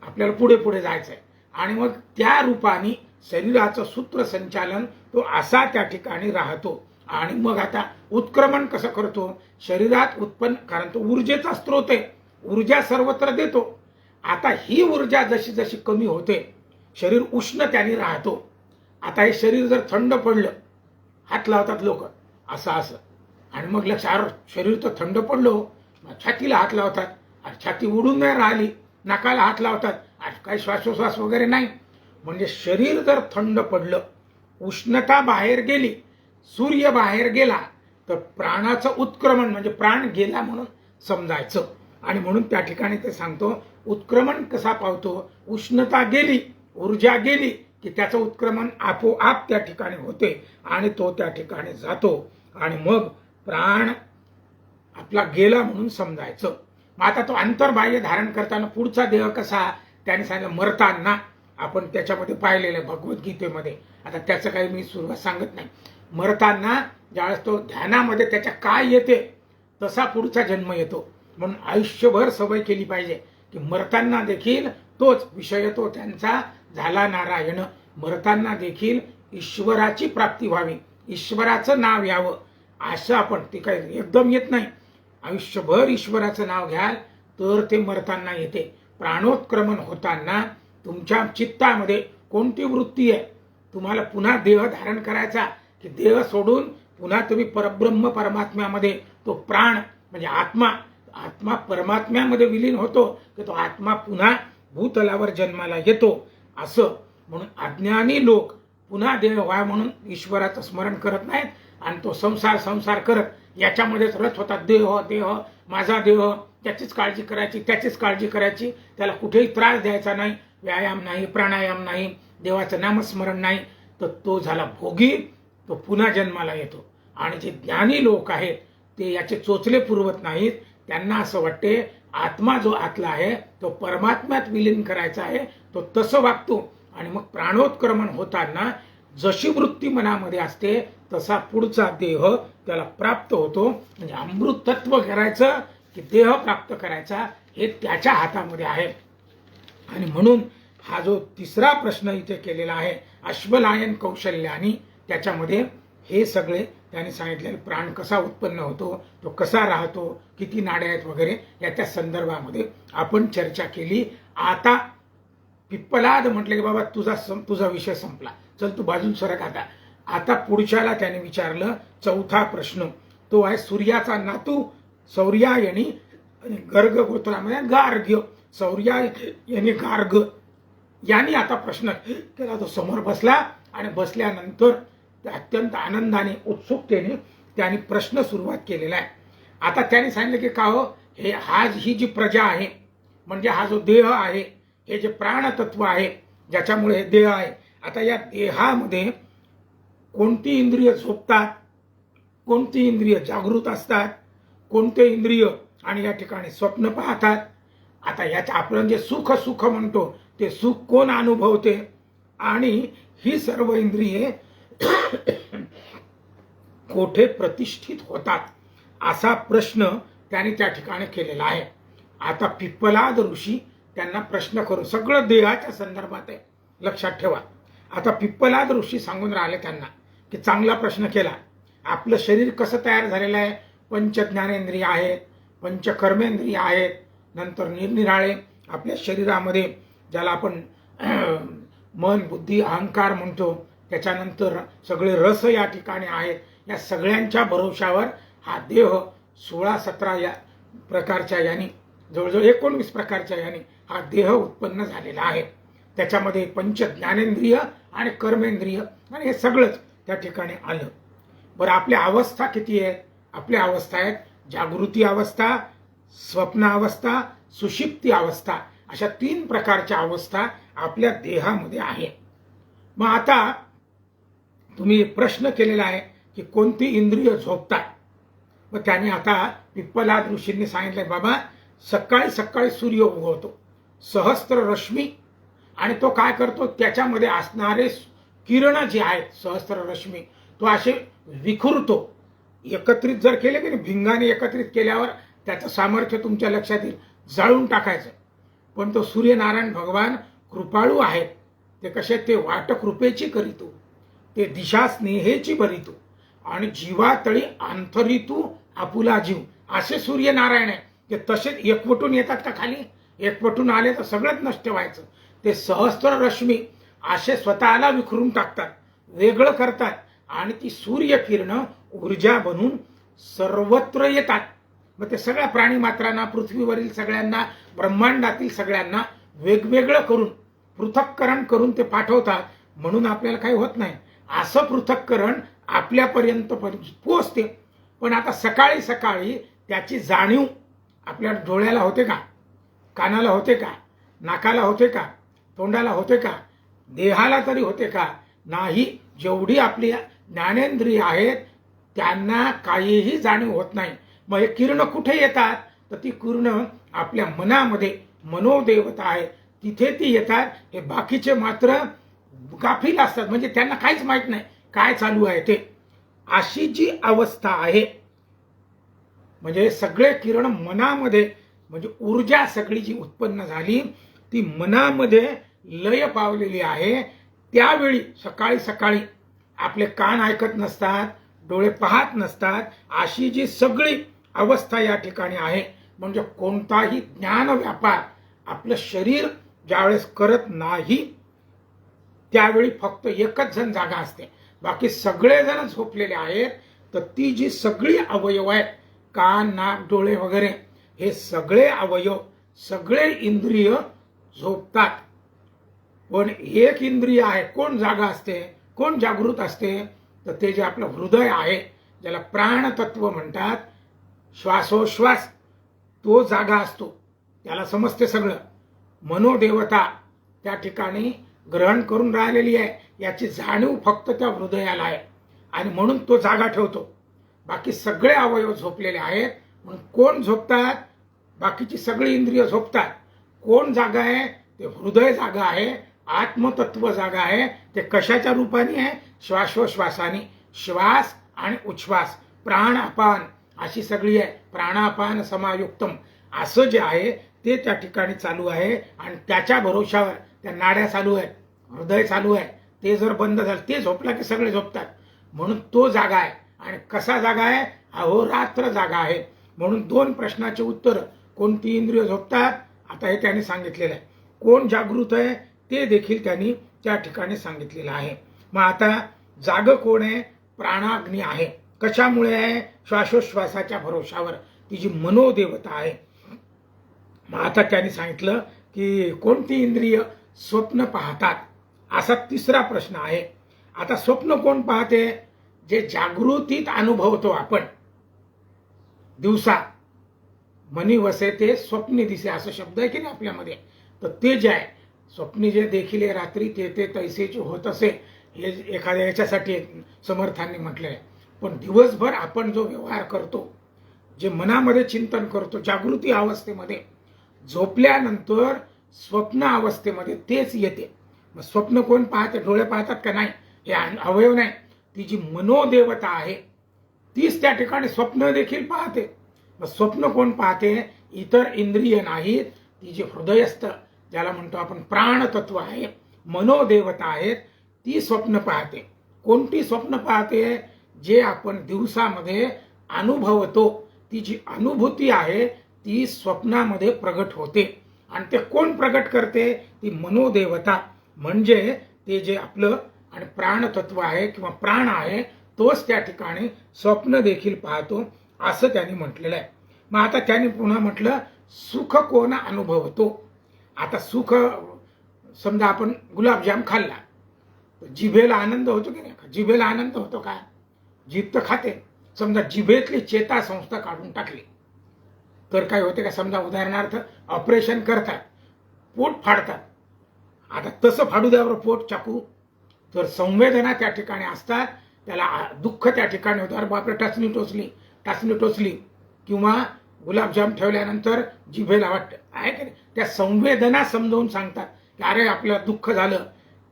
आपल्याला पुढे पुढे जायचं आहे. आणि मग त्या रूपाने शरीराचं सूत्रसंचालन तो असा त्या ठिकाणी राहतो. आणि मग आता उत्क्रमण कसं करतो? शरीरात उत्पन्न, कारण तो ऊर्जेचा स्रोत आहे, ऊर्जा सर्वत्र देतो. आता ही ऊर्जा जशी जशी कमी होते शरीर उष्ण त्याने राहतो. आता हे शरीर जर थंड पडलं, हात लावतात लोक असं असं, आणि मग लक्षात शरीर तर थंड पडलो, छातीला हात लावतात, आणि छाती उडून नाही राहिली, नाकाला हात लावतात, आणि काही श्वासोश्वास वगैरे नाही. म्हणजे शरीर जर थंड पडलं, उष्णता बाहेर गेली, सूर्य बाहेर गेला, तर प्राणाचं उत्क्रमण म्हणजे प्राण गेला म्हणून समजायचं. आणि म्हणून त्या ठिकाणी ते सांगतो उत्क्रमण कसा पावतो? उष्णता गेली, ऊर्जा गेली की त्याचं उत्क्रमण आपोआप त्या ठिकाणी होते आणि तो त्या ठिकाणी जातो. आणि मग प्राण आपला गेला म्हणून समजायचं. मग आता तो अंतर्बाह्य धारण करताना पुढचा देह कसा? त्याने सांगितलं मरताना. आपण त्याच्यामध्ये पाहिलेलं भगवद्गीतेमध्ये. आता त्याचं काही मी सुरुवात सांगत नाही. मरताना ज्यावेळेस तो ध्यानामध्ये त्याच्या काय येते तसा पुढचा जन्म येतो. म्हणून आयुष्यभर सवय केली पाहिजे की मरताना देखील तोच विषय तो त्यांचा झाला नारायण. मरताना देखील ईश्वराची प्राप्ती व्हावी, ईश्वराचं नाव यावं, असं आपण ते काही एकदम येत नाही. आयुष्यभर ईश्वराचं नाव घ्याल तर ते मरताना येते. प्राणोत्क्रमण होताना तुमच्या चित्तामध्ये कोणती वृत्ती आहे? तुम्हाला पुन्हा देह धारण करायचा की देह सोडून पुन्हा तुम्ही परब्रह्म परमात्म्यामध्ये तो प्राण म्हणजे आत्मा परमात्म्यामध्ये विलीन होतो की तो आत्मा पुन्हा भूतलावर जन्माला येतो असं. म्हणून अज्ञानी लोक पुन्हा देह व्हावा म्हणून ईश्वराचं स्मरण करत नाहीत आणि तो संसार करत याच्यामध्येच रत होतात. देह माझा देह, त्याचीच काळजी करायची, त्याचीच काळजी करायची, त्याला कुठेही त्रास द्यायचा नाही, व्यायाम नाही, प्राणायाम नाही, देवाचं नामस्मरण नाही, तर तो झाला भोगी, तो पुन्हा जन्माला येतो. आणि जे ज्ञानी लोक आहेत ते याचे चोचले पुरवत नाहीत. त्यांना असं वाटते आत्मा जो आतला आहे तो परमात्म्यात विलीन करायचा आहे, तो तसं वागतो. आणि मग प्राणोत्क्रमण होताना जशी वृत्ती मनामध्ये असते तसा पुढचा देह त्याला प्राप्त होतो. म्हणजे अमृत तत्व करायचं की देह प्राप्त करायचा हे त्याच्या हातामध्ये आहे. आणि म्हणून हा जो तिसरा प्रश्न इथे केलेला आहे अश्वलायन कौशल्यानी, त्याच्यामध्ये हे सगळे त्यांनी सांगितले. प्राण कसा उत्पन्न होतो, तो कसा राहतो, किती नाड्या आहेत वगैरे याच्या संदर्भामध्ये आपण चर्चा केली. आता पिप्पलाद म्हटले की बाबा तुझा विषय संपला, चल तू बाजून सरक. आता पुढच्याला त्याने विचारलं चौथा प्रश्न, तो आहे सूर्याचा नातू सौर्यायनी गर्ग गोत्रामध्ये गार्ग्य. सौर्यायनी गार्ग यांनी आता प्रश्न केला. तो समोर बसला आणि बसल्यानंतर अत्यंत आनंदाने उत्सुकतेने त्यांनी प्रश्न सुरुवात केलेला आहे. आता त्यांनी सांगितलं की का हो, ही जी प्रजा आहे म्हणजे हा जो देह आहे, हे जे प्राणतत्व आहे ज्याच्यामुळे हे देह आहे, आता या देहामध्ये कोणती इंद्रिय झोपतात, कोणती इंद्रिय जागृत असतात, कोणते इंद्रिय आणि या ठिकाणी स्वप्न पाहतात. आता यात आपण जे सुख सुख म्हणतो ते सुख कोण अनुभवते आणि ही सर्व इंद्रिये कोठे प्रतिष्ठित होतात असा प्रश्न त्यांनी त्या ठिकाणी केलेला आहे. आता पिप्पलाद ऋषी त्यांना प्रश्न करून, सगळं देहाच्या संदर्भात आहे, लक्षात ठेवा. आता पिप्पलाद ऋषी सांगून राहिले त्यांना की चांगला प्रश्न केला. आपलं शरीर कसं तयार झालेलं आहे? पंच ज्ञानेंद्रिय आहेत, पंच कर्मेंद्रिय आहेत, नंतर निरनिराळे आपल्या शरीरामध्ये ज्याला आपण मन बुद्धी अहंकार म्हणतो, त्याच्यानंतर सगळे रस या ठिकाणी आहेत. या सगळ्यांच्या भरोशावर हा देह 16-17 या प्रकारच्या यानी जवळजवळ 19 प्रकारच्या यानी हा देह उत्पन्न झालेला आहे. त्याच्यामध्ये पंच ज्ञानेंद्रिय आणि कर्मेंद्रिय आणि हे सगळंच त्या ठिकाणी आलं. बरं, आपल्या अवस्था किती आहेत? आपल्या अवस्था आहेत जागृती अवस्था, स्वप्न अवस्था, सुषुप्ती अवस्था, अशा 3 प्रकारच्या अवस्था आपल्या देहामध्ये आहे. मग आता तुम्ही प्रश्न केलेला आहे की कोणती इंद्रिय झोपतात. मग त्याने आता पिप्पलाद ऋषींनी सांगितलंय, बाबा सकाळी सकाळी सूर्य उगवतो, सहस्त्र रश्मी, आणि तो काय करतो, त्याच्यामध्ये असणारे किरण जे आहेत सहस्त्र रश्मी तो असे विखुरतो. एकत्रित जर केले की भिंगाने एकत्रित केल्यावर त्याचं सामर्थ्य तुमच्या लक्षात येईल, जाळून टाकायचं. पण तो सूर्यनारायण भगवान कृपाळू आहेत. ते कसे, ते वाट कृपेची करीतो, ते दिशा स्नेहेची भरितो, आणि जीवातळी अंतरितू आपुला जीव, असे सूर्यनारायण आहे. ते तसेच एकवटून येतात का खाली? एकवटून आले तर सगळंच नष्ट व्हायचं. ते सहस्त्र रश्मी असे स्वतःला विखरून टाकतात, वेगळं करतात, आणि ती सूर्यकिरण ऊर्जा बनून सर्वत्र येतात. मग ते सगळ्या प्राणीमात्रांना, पृथ्वीवरील सगळ्यांना, ब्रह्मांडातील सगळ्यांना वेगवेगळं करून पृथक्करण करून ते पाठवतात. म्हणून आपल्याला काही होत नाही. असं पृथक्करण आपल्यापर्यंत पोहोचते. पण आता सकाळी सकाळी त्याची जाणीव आपल्या डोळ्याला होते का? कानाला होते का? नाकाला होते का? तोंडाला होते का? देहाला तरी होते का? नाही. जेवढी आपली ज्ञानेंद्रिय आहेत त्यांना काहीही जाणीव होत नाही. मग हे किरण कुठे येतात? तर ती किरण आपल्या मनामध्ये, मनोदेवता आहे तिथे ती येतात. हे बाकीचे मात्र गाफील असतात, म्हणजे त्यांना काहीच माहित नाही काय चालू आहे ते. अशी जी अवस्था आहे, म्हणजे सगळे किरण मनामध्ये, म्हणजे ऊर्जा सगळी जी उत्पन्न झाली ती मनामध्ये लय पावलेली आहे. त्यावेळी सकाळी सकाळी आपले कान ऐकत नसतात, डोळे पाहत नसतात, अशी जी सगळी अवस्था या ठिकाणी आहे. म्हणजे कोणताही ज्ञान व्यापार आपलं शरीर ज्यावेळेस करत नाही त्यावेळी फक्त एकच जण जागा असते, बाकी सगळेजण झोपलेले आहेत. तर ती जी सगळी अवयव आहेत, कान नाक डोळे वगैरे, हे सगळे अवयव, सगळे इंद्रिय झोपतात. पण एक इंद्रिय आहे, कोण जागा असते, कोण जागृत असते? तर ते जे आपलं हृदय आहे, ज्याला प्राणतत्व म्हणतात, श्वासोश्वास, तो जागा असतो, त्याला समजते सगळं. मनोदेवता त्या ठिकाणी ग्रहण करून राहिलेली आहे, याची जाणीव फक्त त्या हृदयाला आहे, आणि म्हणून तो जागा ठेवतो. बाकी सगळे अवयव झोपलेले आहेत. म्हणून कोण झोपतात? बाकीची सगळी इंद्रिय झोपतात. कोण जागा आहे? ते हृदय जागा आहे, आत्मतत्व जागा आहे. ते कशाच्या रूपाने आहे? श्वासोश्वासाने. श्वास आणि उच्छ्वास, प्राण अपान अशी सगळी आहे. प्राणापान समायुक्तम असं जे आहे ते त्या ठिकाणी चालू आहे, आणि त्याच्या भरोशावर त्या नाड्या चालू आहेत, हृदय चालू आहे. ते जर बंद झालं, ते झोपला की सगळे झोपतात. म्हणून तो जागा आहे. आणि कसा जागा आहे? अहोरात्र जागा आहे. म्हणून 2 प्रश्नाचे उत्तर, कोणती इंद्रिय झोपतात, आता हे त्यांनी सांगितलेलं आहे. कोण जागृत आहे ते देखील त्यांनी त्या ठिकाणी सांगितलेलं आहे. मग आता जाग कोण आहे? प्राणाग्नी आहे. कशामुळे आहे? श्वासोश्वासाच्या भरोशावर, ती जी मनोदेवता आहे. मग आता त्यांनी सांगितलं की कोणती इंद्रिय स्वप्न पाहतात, असा 3रा प्रश्न आहे. आता स्वप्न कोण पाहते? जे जागृतीत अनुभवतो आपण. दिवसा मनी वसे ते स्वप्नी दिसे, असा शब्द आहे की नाही आपल्यामध्ये. तर ते जे आहे, स्वप्नी जे देखिले रात्री ते ते तैसेचे होत असे, हे एखाद्या याच्यासाठी समर्थांनी म्हटलंय. पण दिवसभर आपण जो व्यवहार करतो, जे मनामध्ये चिंतन करतो, जागृती अवस्थेमध्ये, झोपल्यानंतर स्वप्न अवस्थेमध्ये तेच येते. मग स्वप्न कोण पाहते? डोळे पाहतात का? नाही. हे अवयव नाही. ती जी मनोदेवता आहे तीच त्या ठिकाणी स्वप्न देखील पाहते. मग स्वप्न कोण पाहते? इतर इंद्रिय नाहीत. ती जी हृदयस्थ, ज्याला म्हणतो आपण प्राणतत्व आहे, मनोदेवता आहेत, ती स्वप्न पाहते. कोणती स्वप्न पाहते? जे आपण दिवसामध्ये अनुभवतो, ती जी अनुभूती आहे ती स्वप्नामध्ये प्रगट होते. आणि ते कोण प्रगट करते? ती मनोदेवता. म्हणजे ते जे आपलं आणि प्राणतत्व आहे किंवा प्राण आहे तोच त्या ठिकाणी स्वप्न देखील पाहतो, असं त्यांनी म्हटलेलं आहे. मग आता त्यांनी पुन्हा म्हटलं, सुख कोण अनुभवतो? आता सुख, समजा आपण गुलाबजाम खाल्ला, जिभेला आनंद होतो की नाही? जिभेला आनंद होतो का? जीभ तर खाते. समजा जिभेतली चेता संस्था काढून टाकली तर काय होते का? समजा उदाहरणार्थ ऑपरेशन करतात, पोट फाडतात. आता तसं फाडू द्यावर पोट चाकू, तर संवेदना त्या ठिकाणी असतात, त्याला दुःख त्या ठिकाणी होतं. अरे बापरे, टाचणी टोचली किंवा गुलाबजाम ठेवल्यानंतर जिभेला वाटतं आहे की नाही? त्या संवेदना समजावून सांगतात की अरे आपल्याला दुःख झालं,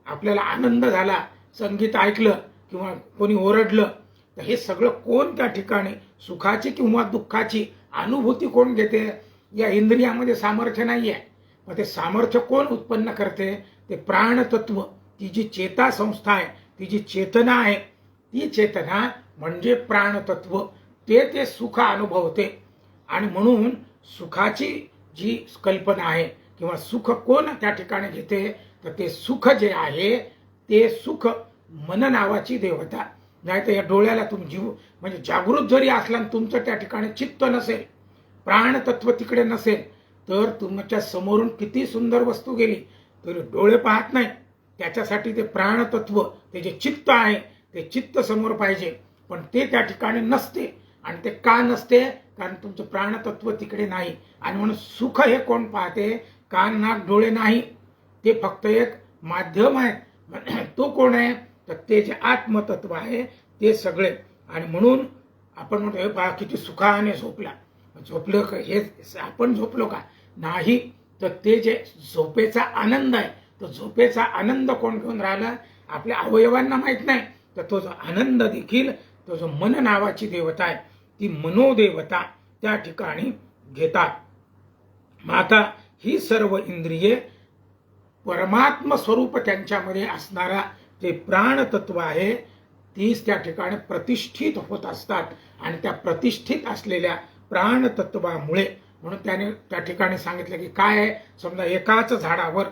आपल्याला आनंद झाला, संगीत ऐकलं किंवा कोणी ओरडलं. तर हे सगळं कोण त्या ठिकाणी सुखाची किंवा दुःखाची अनुभूती कोण घेते? या इंद्रियामध्ये सामर्थ्य नाही आहे. मग ते सामर्थ्य कोण उत्पन्न करते? ते प्राणतत्व, ती जी चेता संस्था आहे, ती जी चेतना आहे, ती चेतना म्हणजे प्राणतत्व, ते सुख अनुभवते. आणि म्हणून सुखाची जी कल्पना आहे किंवा सुख कोण त्या ठिकाणी घेते? तर ते सुख जे आहे ते सुख मन नावाची देवता. नाही तर या डोळ्याला तुम्ही जीव म्हणजे जागृत जरी असला तुमचं त्या ठिकाणी चित्त नसेल, प्राणतत्व तिकडे नसेल, तर तुमच्या समोरून किती सुंदर वस्तू गेली तरी डोळे पाहत नाही. त्याच्यासाठी ते प्राणतत्व, ते जे चित्त आहे ते चित्त समोर पाहिजे. पण ते त्या ठिकाणी नसते. आणि ते का नसते? कारण तुमचं प्राणतत्व तिकडे नाही. आणि म्हणून सुख हे कोण पाहते? कान, नाक, डोळे नाही. ते फक्त एक माध्यम आहे. तो कोण आहे? तर ते जे आत्मतत्व आहे ते सगळे. आणि म्हणून आपण म्हणतो हे पहा किती सुखाने झोपला. झोपलं का? हे आपण झोपलो का? नाही. तर ते जे झोपेचा आनंद आहे, तो झोपेचा आनंद कोण घेऊन राहिला? आपल्या अवयवांना माहित नाही. तर तो जो आनंद देखील, तो जो मन नावाची देवता आहे, ती मनोदेवता त्या ठिकाणी घेतात. मग आता ही सर्व इंद्रिये परमात्म स्वरूप त्यांच्यामध्ये असणारा जे प्राणतत्व आहे तीच त्या ठिकाणी प्रतिष्ठित होत असतात. आणि त्या प्रतिष्ठित असलेल्या प्राणतत्वामुळे, म्हणून त्याने त्या ठिकाणी सांगितलं की काय आहे? समजा एकाच झाडावर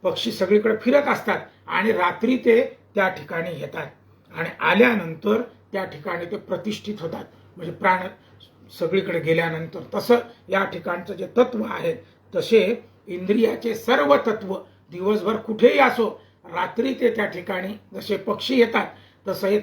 पक्षी सगळीकडे फिरत असतात आणि रात्री ते त्या ठिकाणी येतात आणि आल्यानंतर त्या ठिकाणी ते प्रतिष्ठित होतात. म्हणजे प्राण सगळीकडे गेल्यानंतर तसं या ठिकाणचं जे तत्व आहे, तसे इंद्रियाचे सर्व तत्व दिवसभर कुठेही असो, रात्री ते त्या ठिकाणी जसे पक्षी येतात तसं हे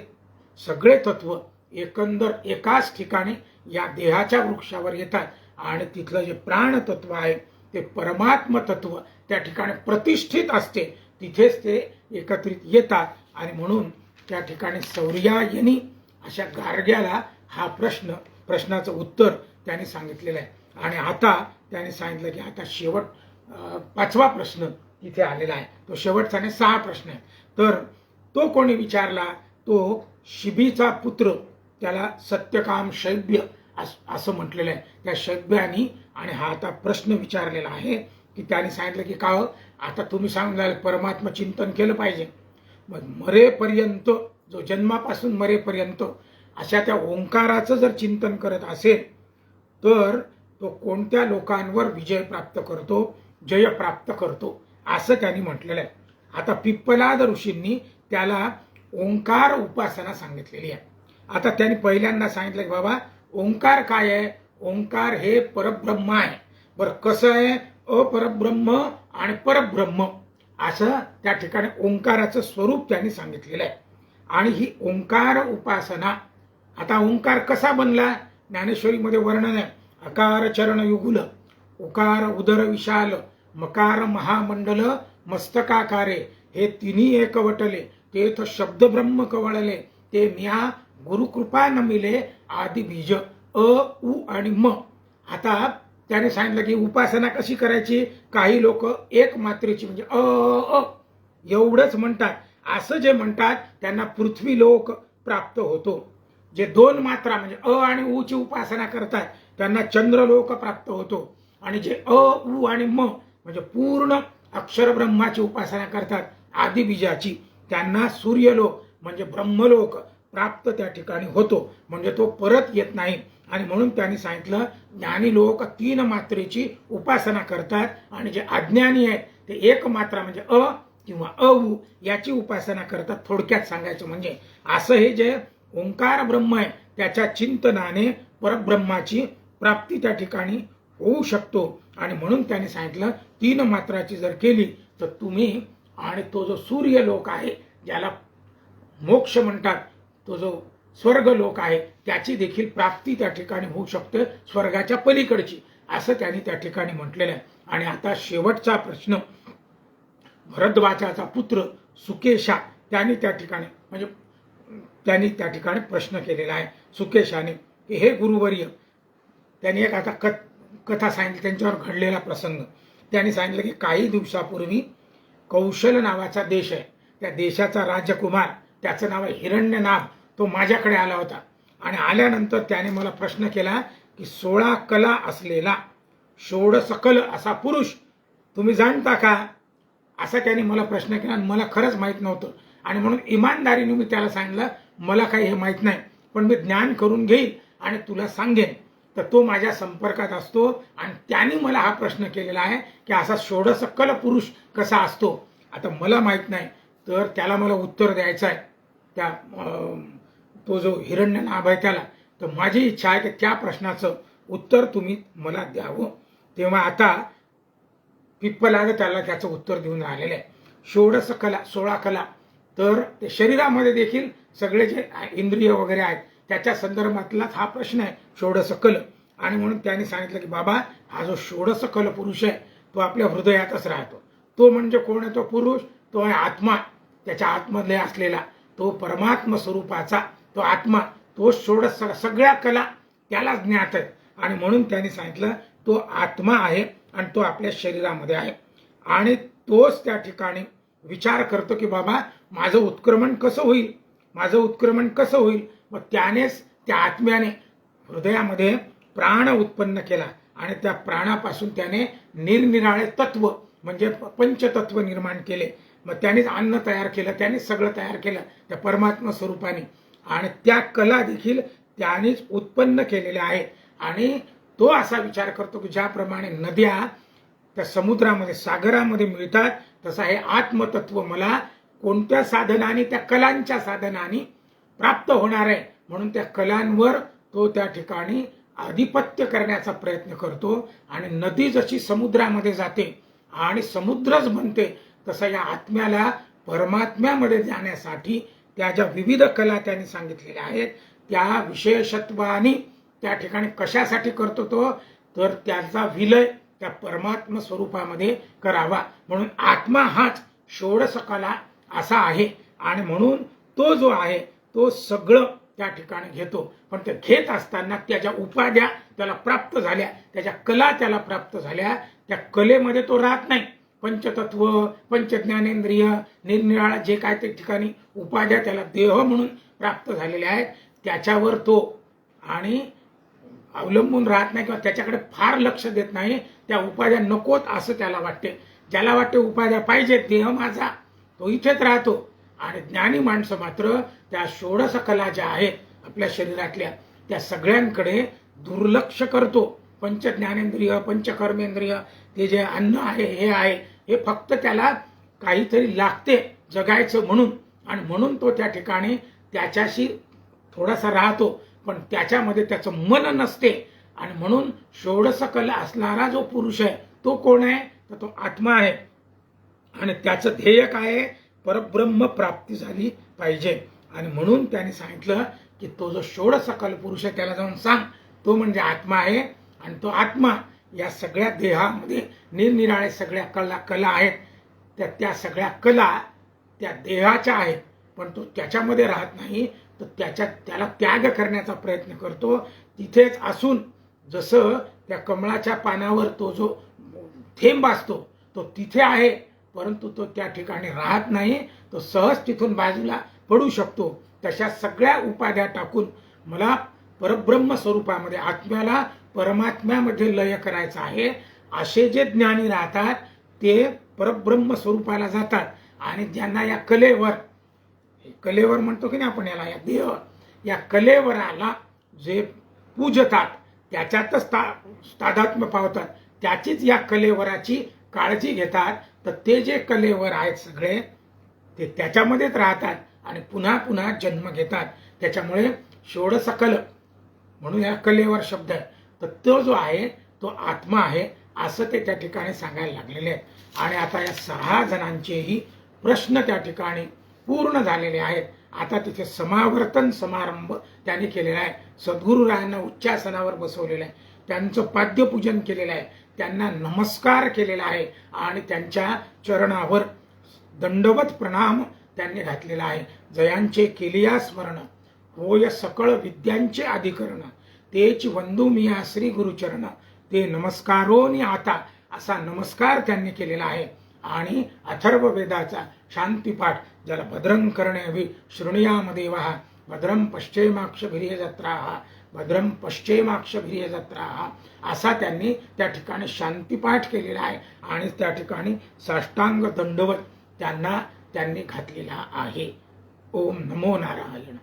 सगळे तत्व एकंदर एकाच ठिकाणी या देहाच्या वृक्षावर येतात. आणि तिथलं जे प्राणतत्व आहे ते परमात्म तत्व त्या ठिकाणी प्रतिष्ठित असते, तिथेच ते एकत्रित येतात. आणि म्हणून त्या ठिकाणी सौर्यायनी अशा गार्ग्याला हा प्रश्नाचं उत्तर त्यांनी सांगितलेलं आहे. आणि आता त्यांनी सांगितलं की आता शेवट 5वा प्रश्न तिथे आलेला आहे. तो शेवटचा नाही, 6 प्रश्न आहे. तर तो कोणी विचारला? तो शिबीचा पुत्र, त्याला सत्यकाम शैब्य असं म्हटलेलं आहे. त्या शैब्यानी आणि हा आता प्रश्न विचारलेला आहे की त्यांनी सांगितलं की का आता तुम्ही सांगितलं परमात्मा चिंतन केलं पाहिजे. मग मरेपर्यंत, जो जन्मापासून मरेपर्यंत अशा त्या ओंकाराचं जर चिंतन करत असेल तर तो कोणत्या लोकांवर विजय प्राप्त करतो, जय प्राप्त करतो, असं त्यांनी म्हटलेलं आहे. आता पिप्पलाद ऋषींनी त्याला ओंकार उपासना सांगितलेली आहे. आता त्यांनी पहिल्यांदा सांगितलं की बाबा ओंकार काय आहे? ओंकार हे परब्रह्म आहे. बरं कसं आहे? अपरब्रह्म आणि परब्रह्म असं त्या ठिकाणी ओंकाराचं स्वरूप त्यांनी सांगितलेलं आहे. आणि ही ओंकार उपासना, आता ओंकार कसा बनला? ज्ञानेश्वरीमध्ये वर्णन आहे. अकार चरण युगुल, उकार उदर विशाल, मकार महामंडल मस्तकाकारे, हे तिन्ही एकवटले तेथ शब्द ब्रह्म कवळले ते म्या गुरुकृपा न मिले आदि बीज उ आणि म. आता त्याने सांगितलं की उपासना कशी करायची. काही लोक एक मात्रेची म्हणजे अ एवढंच म्हणतात. असं जे म्हणतात त्यांना पृथ्वी लोक प्राप्त होतो. जे दोन मात्रा म्हणजे अ आणि उ ची उपासना करतात त्यांना चंद्रलोक प्राप्त होतो. आणि जे अ उ आणि म म्हणजे पूर्ण अक्षर ब्रह्माची उपासना करतात आदि बीजाची त्यांना सूर्यलोक म्हणजे ब्रह्मलोक प्राप्त त्या ठिकाणी होतो. म्हणजे तो परत येत नाही. आणि म्हणून त्यांनी सांगितलं ज्ञानी लोक तीन मात्रेची उपासना करतात आणि जे अज्ञानी आहेत ते एक मात्रा म्हणजे अ किंवा अउ याची उपासना करतात. थोडक्यात सांगायचं म्हणजे असं हे जे ओंकार ब्रह्म आहे त्याच्या चिंतनाने परब्रह्माची प्राप्ती त्या ठिकाणी होऊ शकतो. आणि म्हणून त्यांनी सांगितलं तीन मात्राची जर केली तर तुम्ही आणि तो जो सूर्य लोक आहे ज्याला मोक्ष म्हणतात तो जो स्वर्ग लोक आहे त्याची देखील प्राप्ती त्या ठिकाणी होऊ शकते स्वर्गाच्या पलीकडची असं त्यांनी त्या ठिकाणी म्हटलेलं आहे. आणि आता शेवटचा प्रश्न भरद्वाजाचा पुत्र सुकेशा त्यांनी त्या ठिकाणी प्रश्न केलेला आहे सुकेशाने की हे गुरुवर्य. त्यांनी एक आता कथा सांगितली त्यांच्यावर घडलेला प्रसंग. त्यांनी सांगितलं की काही दिवसापूर्वी कौशल नावाचा देश आहे त्या देशाचा राजकुमार त्याचं नाव आहे हिरण्यनाभ तो माझ्याकडे आला होता. आणि आल्यानंतर त्याने मला प्रश्न केला की 16 कला असलेला षोडशकल असा पुरुष तुम्ही जाणता का असा त्याने मला प्रश्न केला. आणि मला खरंच माहित नव्हतं. आणि म्हणून इमानदारीने मी त्याला सांगितलं मला काही हे माहित नाही पण मी ज्ञान करून घेईल आणि तुला सांगेन. तर तो माझ्या संपर्कात असतो आणि त्याने मला हा प्रश्न केलेला आहे की असा षोडशकल पुरुष कसा असतो. आता मला माहित नाही तर त्याला मला उत्तर द्यायचं आहे त्या तो जो हिरण्यनाभ आहे त्याला. तर माझी इच्छा आहे की त्या प्रश्नाचं उत्तर तुम्ही मला द्यावं. तेव्हा आता पिप्पलाद त्याला त्याचं उत्तर देऊन राहिलेलं आहे. षोडश कला 16 कला तर ते शरीरामध्ये देखील सगळे जे इंद्रिय वगैरे आहेत त्याच्या संदर्भातलाच हा प्रश्न आहे षोडशकल. आणि म्हणून त्यांनी सांगितलं की बाबा हा जो षोडशकल पुरुष आहे तो आपल्या हृदयातच राहतो. तो म्हणजे कोण आहे तो पुरुष. तो आहे आत्मा. त्याच्या आतमधले असलेला तो परमात्मा स्वरूपाचा तो आत्मा तो षोडश सगळ्या कला त्याला ज्ञात आहेत. आणि म्हणून त्यांनी सांगितलं तो आत्मा आहे आणि तो आपल्या शरीरामध्ये आहे. आणि तोच त्या ठिकाणी विचार करतो की बाबा माझं उत्क्रमण कसं होईल माझं उत्क्रमण कसं होईल. मग त्यानेच त्या आत्म्याने हृदयामध्ये प्राण उत्पन्न केला आणि त्या प्राणापासून त्याने निरनिराळे तत्व म्हणजे पंचतत्व निर्माण केले. मग त्यानेच अन्न तयार केलं त्यानेच सगळं तयार केलं त्या परमात्मा स्वरूपाने. आणि त्या कला देखील त्यानेच उत्पन्न केलेल्या आहेत. आणि तो असा विचार करतो की ज्याप्रमाणे नद्या त्या समुद्रामध्ये सागरामध्ये मिळतात तसा हे आत्मतत्व मला कोणत्या साधनाने त्या कलांच्या साधनाने प्राप्त होणार आहे. म्हणून त्या कलांवर तो त्या ठिकाणी आधिपत्य करण्याचा प्रयत्न करतो. आणि नदी जशी समुद्रामध्ये जाते आणि समुद्रच बनते तसा या आत्म्याला परमात्म्यामध्ये जाण्यासाठी त्या ज्या विविध कला त्यांनी सांगितलेल्या आहेत त्या विशेषत्वाने त्या ठिकाणी कशासाठी करतो तो तर त्याचा विलय त्या परमात्मा स्वरूपामध्ये करावा. म्हणून आत्मा हाच षोडश कला असा आहे. आणि म्हणून तो जो आहे तो सगळं त्या ठिकाणी घेतो. पण ते घेत असताना त्याच्या उपाध्या त्याला प्राप्त झाल्या त्याच्या कला त्याला प्राप्त झाल्या. त्या कलेमध्ये तो राहत नाही. पंचतत्व पंचज्ञानेंद्रिय निरनिराळा जे काय त्या ठिकाणी उपाध्या त्याला देह म्हणून प्राप्त झालेल्या आहेत त्याच्यावर तो आणि अवलंबून राहत नाही किंवा त्याच्याकडे फार लक्ष देत नाही. त्या उपाध्या नकोत असं त्याला वाटते. ज्याला वाटते उपाध्या पाहिजे देह माझा तो इथेच राहतो. आणि ज्ञानी माणसं मात्र त्या षोडश कला ज्या आहेत आपल्या शरीरातल्या त्या सगळ्यांकडे दुर्लक्ष करतो. पंचज्ञानेंद्रिय पंचकर्मेंद्रिय ते जे अन्न आहे हे फक्त त्याला काहीतरी लागते जगायचं म्हणून. आणि म्हणून तो त्या ठिकाणी त्याच्याशी थोडासा राहतो पण त्याच्यामध्ये त्याचं मन नसते. आणि म्हणून षोडश कला असणारा जो पुरुष आहे तो कोण आहे तर तो आत्मा आहे. आणि त्याचं ध्येय काय आहे परब्रह्म प्राप्ती झाली पाहिजे. आणि म्हणून त्याने सांगितलं की तो जो षोडश कल पुरुष आहे त्याला जाऊन सांग तो म्हणजे आत्मा आहे. आणि तो आत्मा या सगळ्या देहामध्ये निरनिराळे सगळ्या कला आहेत त्या सगळ्या कला त्या देहाच्या आहेत पण तो त्याच्यामध्ये राहत नाही, तर त्याला त्याग करण्याचा प्रयत्न करतो. तिथेच असून जसं त्या कमळाच्या पानावर तो जो थेंब असतो तो तिथे आहे, परंतु तो त्या ठिकाणी राहत नाही, तो सहज तिथून बाजूला पडू शकतो. तशा सगळ्या उपाध्या टाकून मला परब्रह्म स्वरूपामध्ये, आत्म्याला परमात्म्यामध्ये लय करायचा आहे, असे जे ज्ञानी राहतात ते परब्रह्म स्वरूपाला जातात. आणि ज्यांना या कलेवर म्हणतो की नाही आपण याला, या देह, या कलेवराला जे पूजतात त्याच्यातच तादात्म्य पावतात, त्याचीच या कलेवराची काळजी घेतात, तर ते जे कलेवर आहेत सगळे ते त्याच्यामध्येच राहतात आणि पुन्हा पुन्हा जन्म घेतात. त्याच्यामुळे षोडशकल म्हणून या कलेवर शब्द आहे. तर तो जो आहे तो आत्मा आहे, असं ते त्या ठिकाणी सांगायला लागलेले आहे. आणि आता या 6 जणांचेही प्रश्न त्या ठिकाणी पूर्ण झालेले आहेत. आता तिथे समावर्तन समारंभ त्यांनी केलेला आहे. सद्गुरुरायांना उच्चासनावर बसवलेलं आहे, त्यांचं पाद्यपूजन केलेलं आहे, त्यांना नमस्कार केलेला आहे आणि त्यांच्या चरणावर दंडवत प्रणाम त्यांनी घातलेला आहे. जयांचे केलिया स्मरण, होय सकळ विद्यांचे अधिकरण, तेच वंदू मिया श्री गुरुचरण, ते नमस्कारोनी आता, असा नमस्कार त्यांनी केलेला आहे. आणि अथर्व वेदाचा शांतीपाठ, ज्याला भद्रं कर्णेभिः शृणुयाम देवाः, भद्रं पश्चेमाक्षभिर्यजत्राः, भद्रं पश्चेमाक्षभिर्यजत्राः, असा त्यांनी त्या ठिकाणी शांतीपाठ केलेला आहे. आणि त्या ठिकाणी साष्टांग दंडवत त्यांनी घातलेला आहे. ओम नमो नारायण.